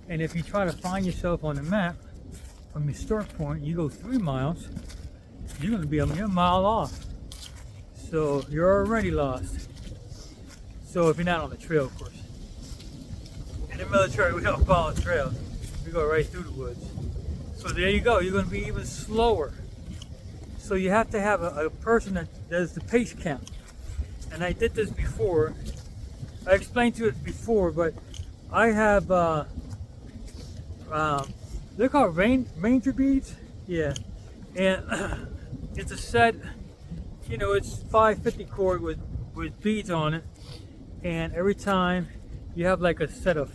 And if you try to find yourself on the map from your start point, you go 3 miles, you're going to be a mile off. So you're already lost. So if you're not on the trail, of course. In the military, we don't follow trails. We go right through the woods. So there you go. You're going to be even slower. So you have to have a person that does the pace count. And I did this before. I explained to it before, but I have they're called ranger beads. Yeah, and it's a set. You know, it's 550 cord with beads on it, and every time you have like a set of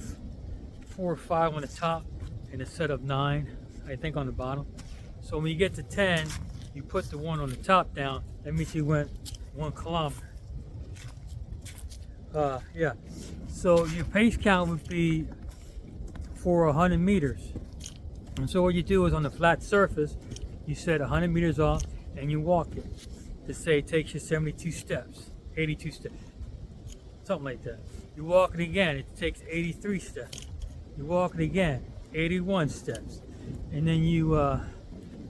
4 or 5 on the top and a set of 9, I think, on the bottom. So when you get to 10, you put the one on the top down. That means you went 1 kilometer. Yeah. So your pace count would be for 100 meters. And so what you do is on the flat surface, you set 100 meters off and you walk it. To say it takes you 72 steps, 82 steps, something like that. You walk it again, it takes 83 steps. You walk it again, 81 steps. And then you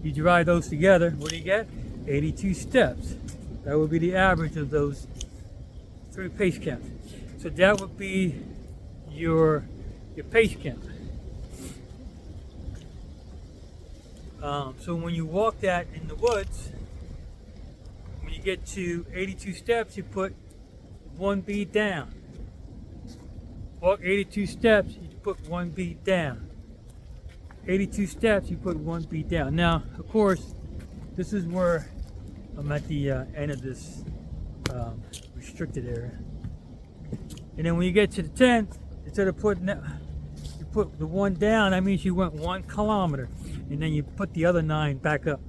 divide those together, what do you get? 82 steps. That would be the average of those 3 pace counts. So that would be your pace count. So when you walk that in the woods, when you get to 82 steps, you put 1 bead down. Walk 82 steps, you put 1 bead down. 82 steps, you put 1 bead down. Now, of course, this is where I'm at the end of this restricted area. And then when you get to the 10, instead of putting that, you put the 1 down, that means you went 1 kilometer. And then you put the other 9 back up.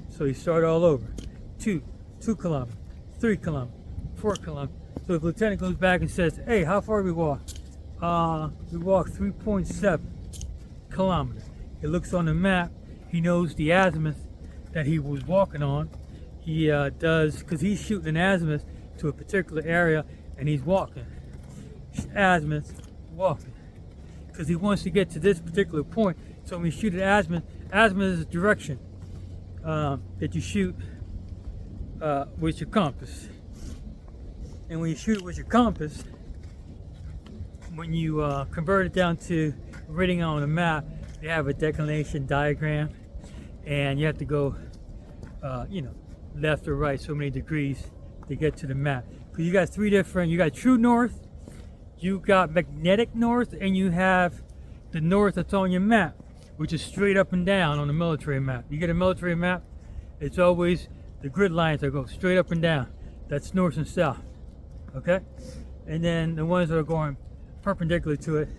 So you start all over. 2 kilometers, 3 kilometers, 4 kilometers. So if the lieutenant goes back and says, hey, how far did we walk? We walked 3.7 kilometers. He looks on the map. He knows the azimuth that he was walking on. He does, because he's shooting an azimuth to a particular area and he's walking. Azimuth, walking. Because he wants to get to this particular point. So when you shoot an azimuth is a direction that you shoot with your compass. And when you shoot it with your compass, when you convert it down to reading on a map, they have a declination diagram, and you have to go, left or right so many degrees to get to the map. Because you got 3 different. You got true north. You got magnetic north, and you have the north that's on your map, which is straight up and down on the military map. You get a military map, it's always the grid lines that go straight up and down. That's north and south, okay? And then the ones that are going perpendicular to it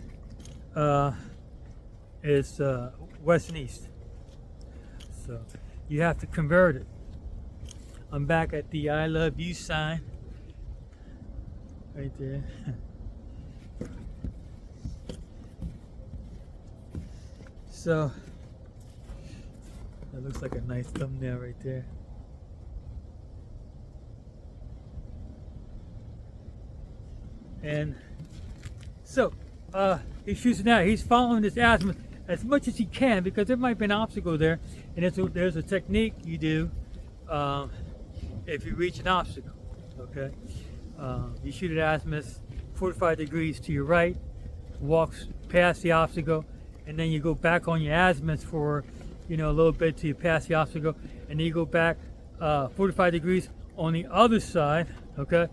is west and east. So you have to convert it. I'm back at the I love you sign right there. So that looks like a nice thumbnail right there. And so he's shooting that. He's following this azimuth as much as he can because there might be an obstacle there, and there's a technique you do if you reach an obstacle. Okay, you shoot at azimuth 45 degrees to your right, walks past the obstacle, and then you go back on your azimuth for a little bit till you pass the obstacle, and then you go back 45 degrees on the other side, okay,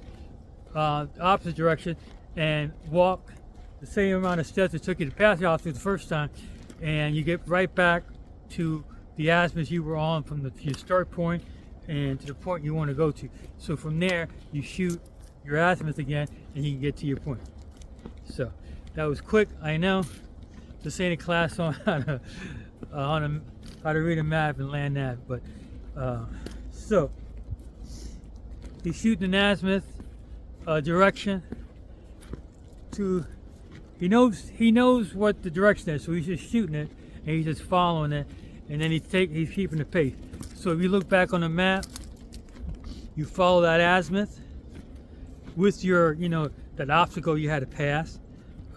opposite direction, and walk the same amount of steps it took you to pass the obstacle the first time, and you get right back to the azimuth you were on from your start point and to the point you want to go to. So from there, you shoot your azimuth again, and you can get to your point. So that was quick, I know. This ain't a class on how to read a map and land nav, but so he's shooting an azimuth direction to. He knows what the direction is, so he's just shooting it and he's just following it, and then he's keeping the pace. So if you look back on the map, you follow that azimuth with your that obstacle you had to pass,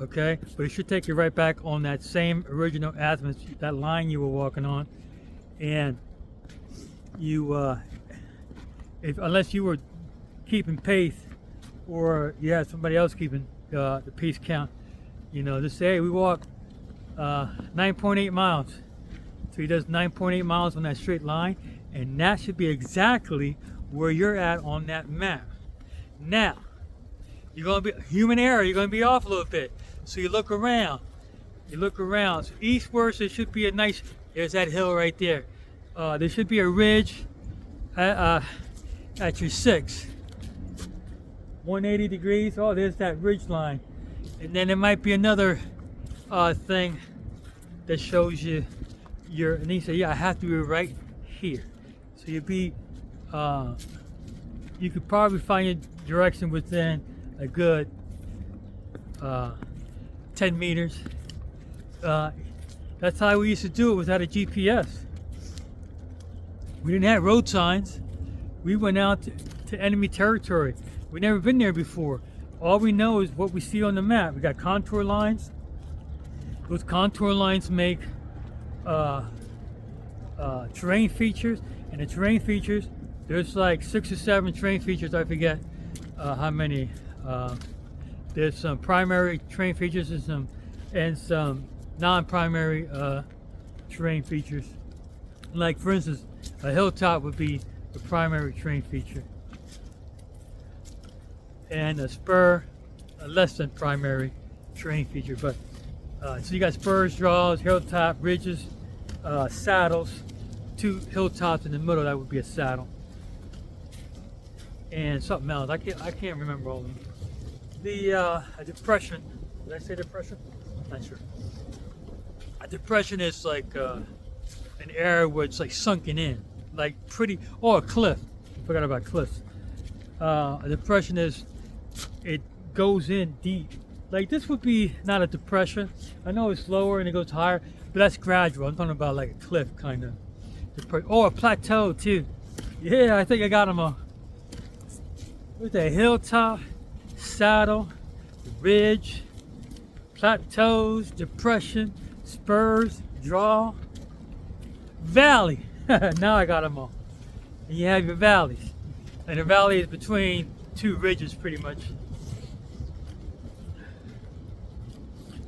okay? But it should take you right back on that same original azimuth, that line you were walking on, and you unless you were keeping pace or you had somebody else keeping the pace count. Just say, hey, we walk 9.8 miles. So he does 9.8 miles on that straight line, and that should be exactly where you're at on that map. Now, you're going to be human error. You're going to be off a little bit. So you look around. So eastwards, there should be a nice. There's that hill right there. There should be a ridge at your 6. 180 degrees. Oh, there's that ridge line. And then there might be another thing that shows you and then you say, yeah, I have to be right here. So you could probably find your direction within a good 10 meters. That's how we used to do it without a GPS. We didn't have road signs. We went out to enemy territory. We'd never been there before. All we know is what we see on the map. We got contour lines. Those contour lines make terrain features, and the terrain features, there's like 6 or 7 terrain features. I forget how many. There's some primary terrain features and some non-primary terrain features. Like for instance, a hilltop would be the primary terrain feature, and a spur, a less than primary terrain feature. But so you got spurs, draws, hilltop, ridges, saddles, 2 hilltops in the middle. That would be a saddle, and something else. I can't remember all of them. A depression. Did I say depression? Not sure. A depression is like an area where it's like sunken in, like pretty. Oh, a cliff. I forgot about cliffs. A depression is it goes in deep. Like this would be not a depression. I know it's lower and it goes higher, but that's gradual. I'm talking about like a cliff kind of. Oh, a plateau too. Yeah, I think I got them all. With a hilltop, saddle, ridge, plateaus, depression, spurs, draw, valley. Now I got them all. And you have your valleys. And the valley is between 2 ridges pretty much.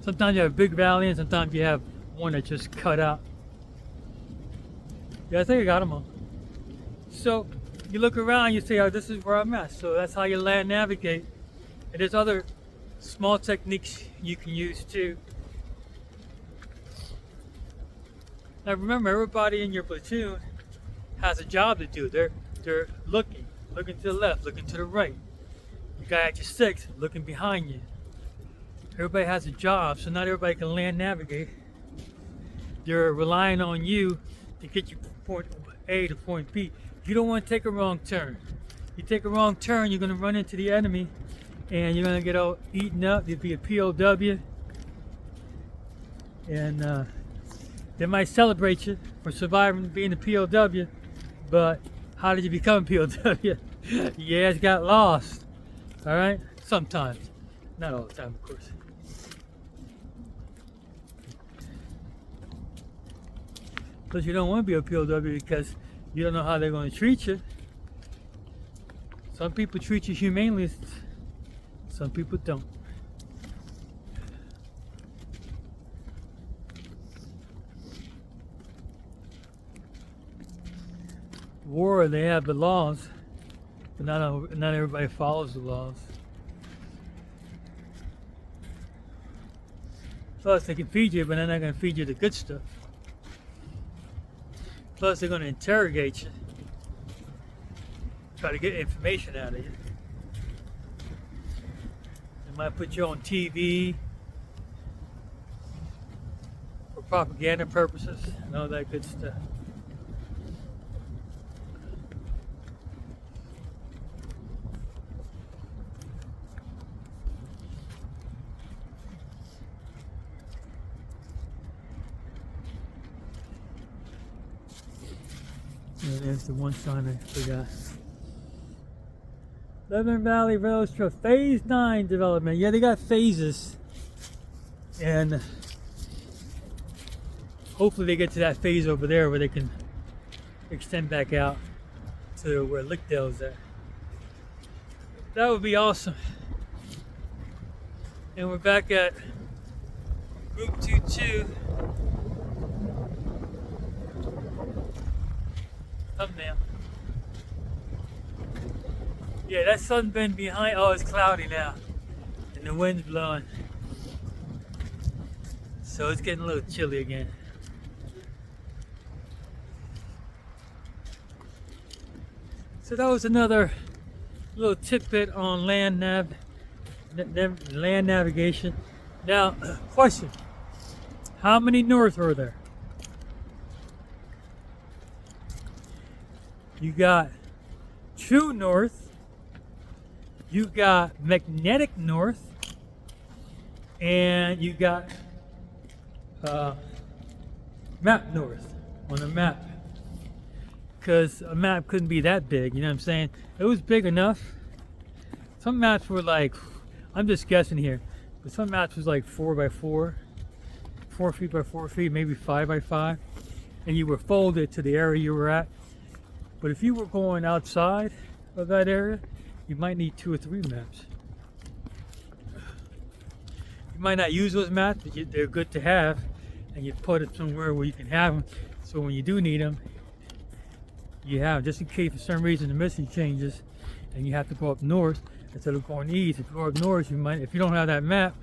Sometimes you have a big valley and sometimes you have one that's just cut out. Yeah, I think I got them all. So you look around, you say, oh, this is where I'm at. So that's how you land navigate. And there's other small techniques you can use too. Now remember, everybody in your platoon has a job to do. They're looking to the left, looking to the right. The guy at your 6 looking behind you. Everybody has a job, so not everybody can land navigate. They're relying on you to get you from point A to point B. You don't want to take a wrong turn. You take a wrong turn, you're going to run into the enemy, and you're going to get all eaten up. You'll be a POW, and they might celebrate you for surviving being a POW, but how did you become a POW? Your ass got lost. All right, sometimes. Not all the time, of course. Plus, you don't want to be a POW because you don't know how they're going to treat you. Some people treat you humanely, some people don't. War, they have the laws, but not everybody follows the laws. Plus, they can feed you, but they're not going to feed you the good stuff. Plus, they're going to interrogate you, try to get information out of you. They might put you on TV for propaganda purposes and all that good stuff. And there's the one sign I forgot. Lebanon Valley Rail Trail Phase 9 development. Yeah, they got phases. And hopefully they get to that phase over there where they can extend back out to where Lickdale's at. That would be awesome. And we're back at Route 22. Thumbnail. Yeah, that sun's been behind. Oh, it's cloudy now, and the wind's blowing, so it's getting a little chilly again. So that was another little tidbit on land navigation. Now, question: how many north are there? You got true north, you got magnetic north, and you got map north on a map. Because a map couldn't be that big, you know what I'm saying? It was big enough. Some maps were like, I'm just guessing here, but some maps was like 4 by 4, 4 feet by 4 feet, maybe 5 by 5, and you were folded to the area you were at. But if you were going outside of that area, you might need 2 or 3 maps. You might not use those maps, but they're good to have, and you put it somewhere where you can have them, so when you do need them, you have, just in case for some reason the missing changes and you have to go up north instead of going east. If you go up north, you might, if you don't have that map,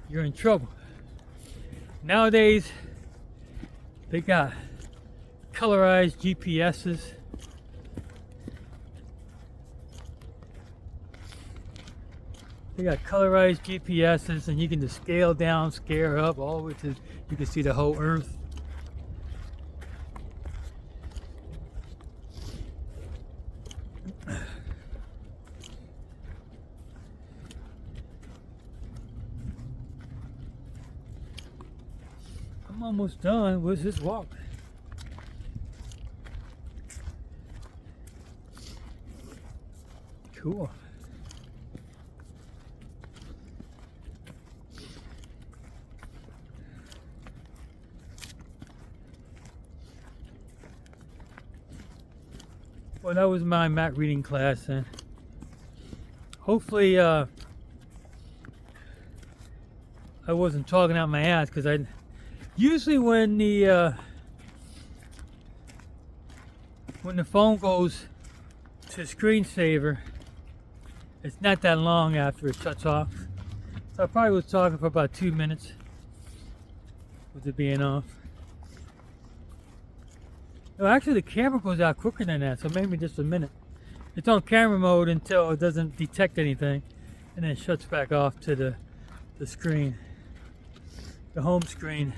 you're in trouble. Nowadays, they got colorized GPSs. They got colorized GPSs, and you can just scale down, scale up, all the way to, you can see the whole earth. I'm almost done with this walk. Cool. Well, that was my map reading class, and hopefully I wasn't talking out my ass, because I usually when the phone goes to screensaver, it's not that long after it shuts off. So I probably was talking for about 2 minutes with it being off. Well, actually the camera goes out quicker than that, so maybe just a minute. It's on camera mode until it doesn't detect anything, and then it shuts back off to the screen, the home screen.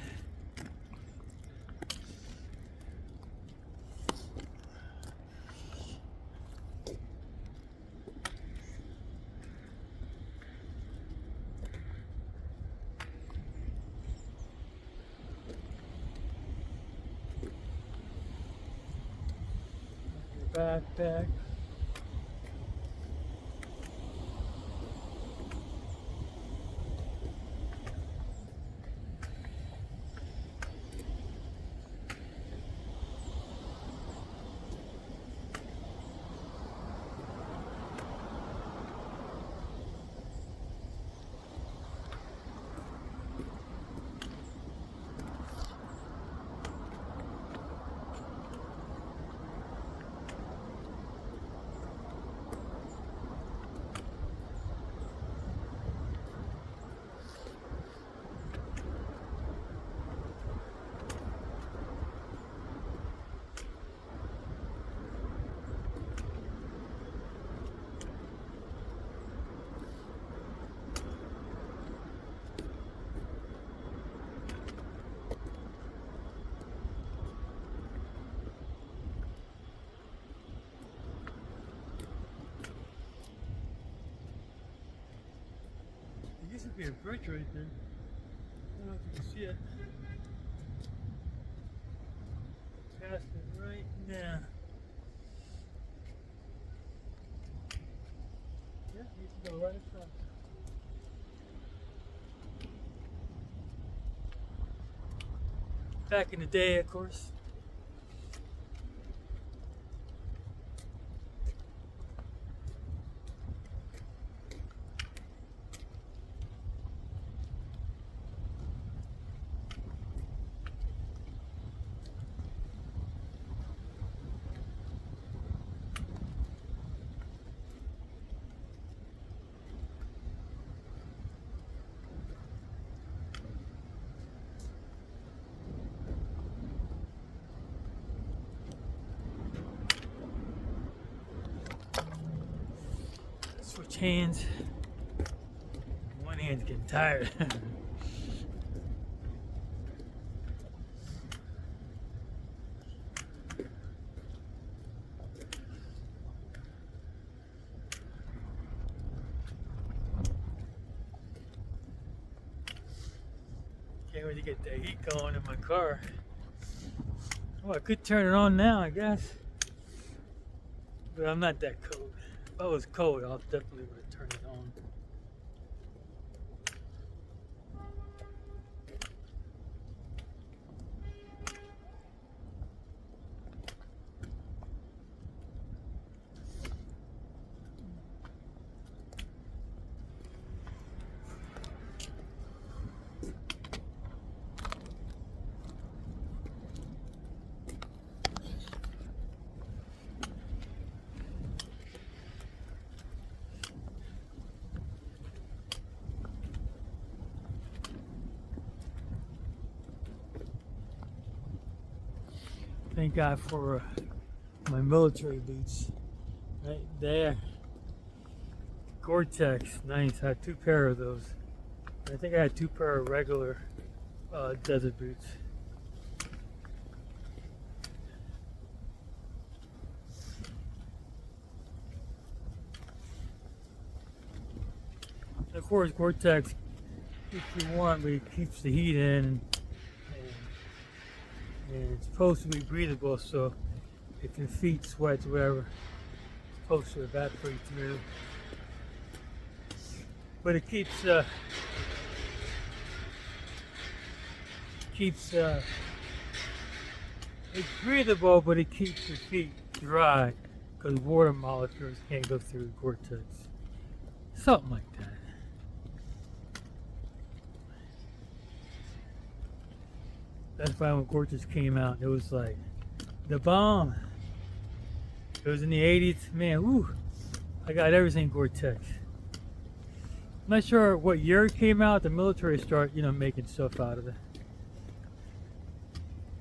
Backpack. I should be a bridge right there. I don't know if you can see it. Past it right now. Yeah, you can go right across. Back in the day, of course. Switch hands. One hand's getting tired. Can't wait to get the heat going in my car. Oh, I could turn it on now, I guess. But I'm not that cold. If I was cold, I'll definitely would have turned it on. Thank God for my military boots. Right there. Gore-Tex, nice. I had 2 pair of those. I think I had 2 pair of regular desert boots. And of course, Gore-Tex keeps you warm, but it keeps the heat in. And it's supposed to be breathable, so if your feet sweat or whatever, it's supposed to evaporate through. But it keeps it's breathable, but it keeps your feet dry because water molecules can't go through Gore-Tex. Something like that. That's why when Gore-Tex came out, it was like the bomb. It was in the 80s. Man, woo, I got everything Gore-Tex. I'm not sure what year it came out. The military started, making stuff out of it.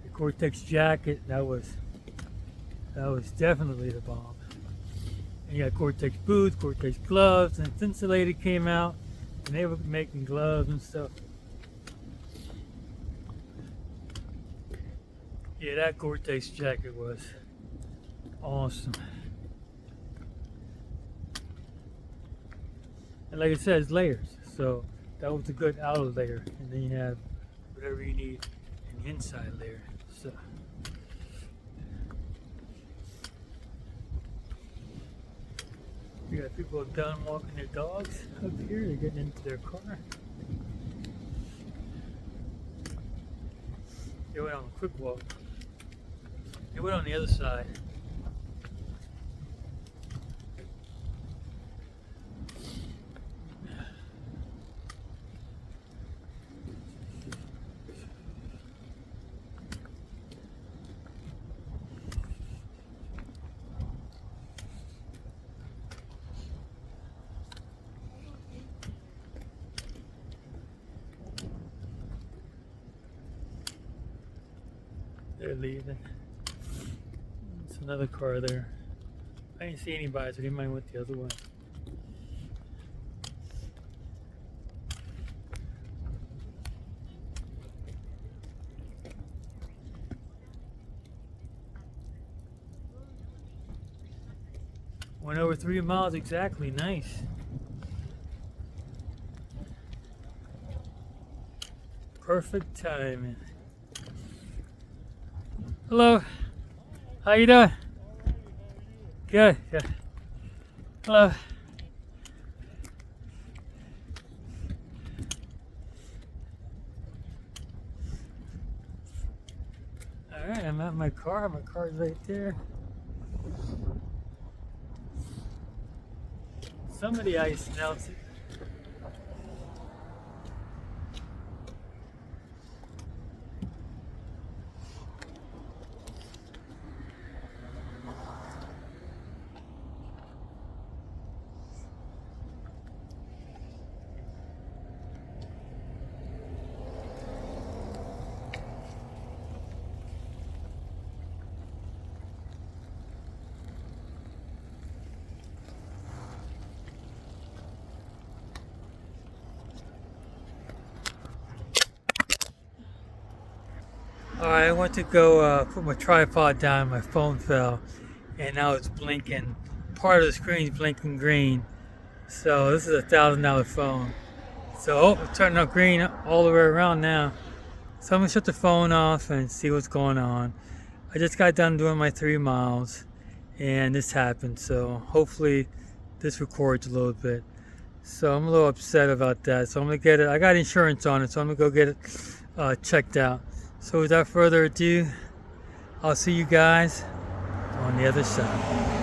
The Gore-Tex jacket, that was definitely the bomb. And you got Gore-Tex boots, Gore-Tex gloves, and Insulated came out, and they were making gloves and stuff. Yeah, that Gore-Tex jacket was awesome. And like I said, it's layers. So that was a good outer layer. And then you have whatever you need in the inside layer. So you got people done walking their dogs up here. They're getting into their car. They went on a quick walk. They went on the other side. They're leaving. It's another car there. I didn't see anybody, so they might went the other way. Went over 3 miles exactly. Nice. Perfect timing. Hello. How you doing? Good. Good. Hello. All right, I'm at my car. My car's right there. Some of the ice melted. Alright, I went to go put my tripod down, my phone fell, and now it's blinking. Part of the screen's blinking green. So this is $1,000 phone. So it's turning up green all the way around now. So I'm gonna shut the phone off and see what's going on. I just got done doing my 3 miles and this happened, so hopefully this records a little bit. So I'm a little upset about that. So I'm gonna get it. I got insurance on it, so I'm gonna go get it checked out. So without further ado, I'll see you guys on the other side.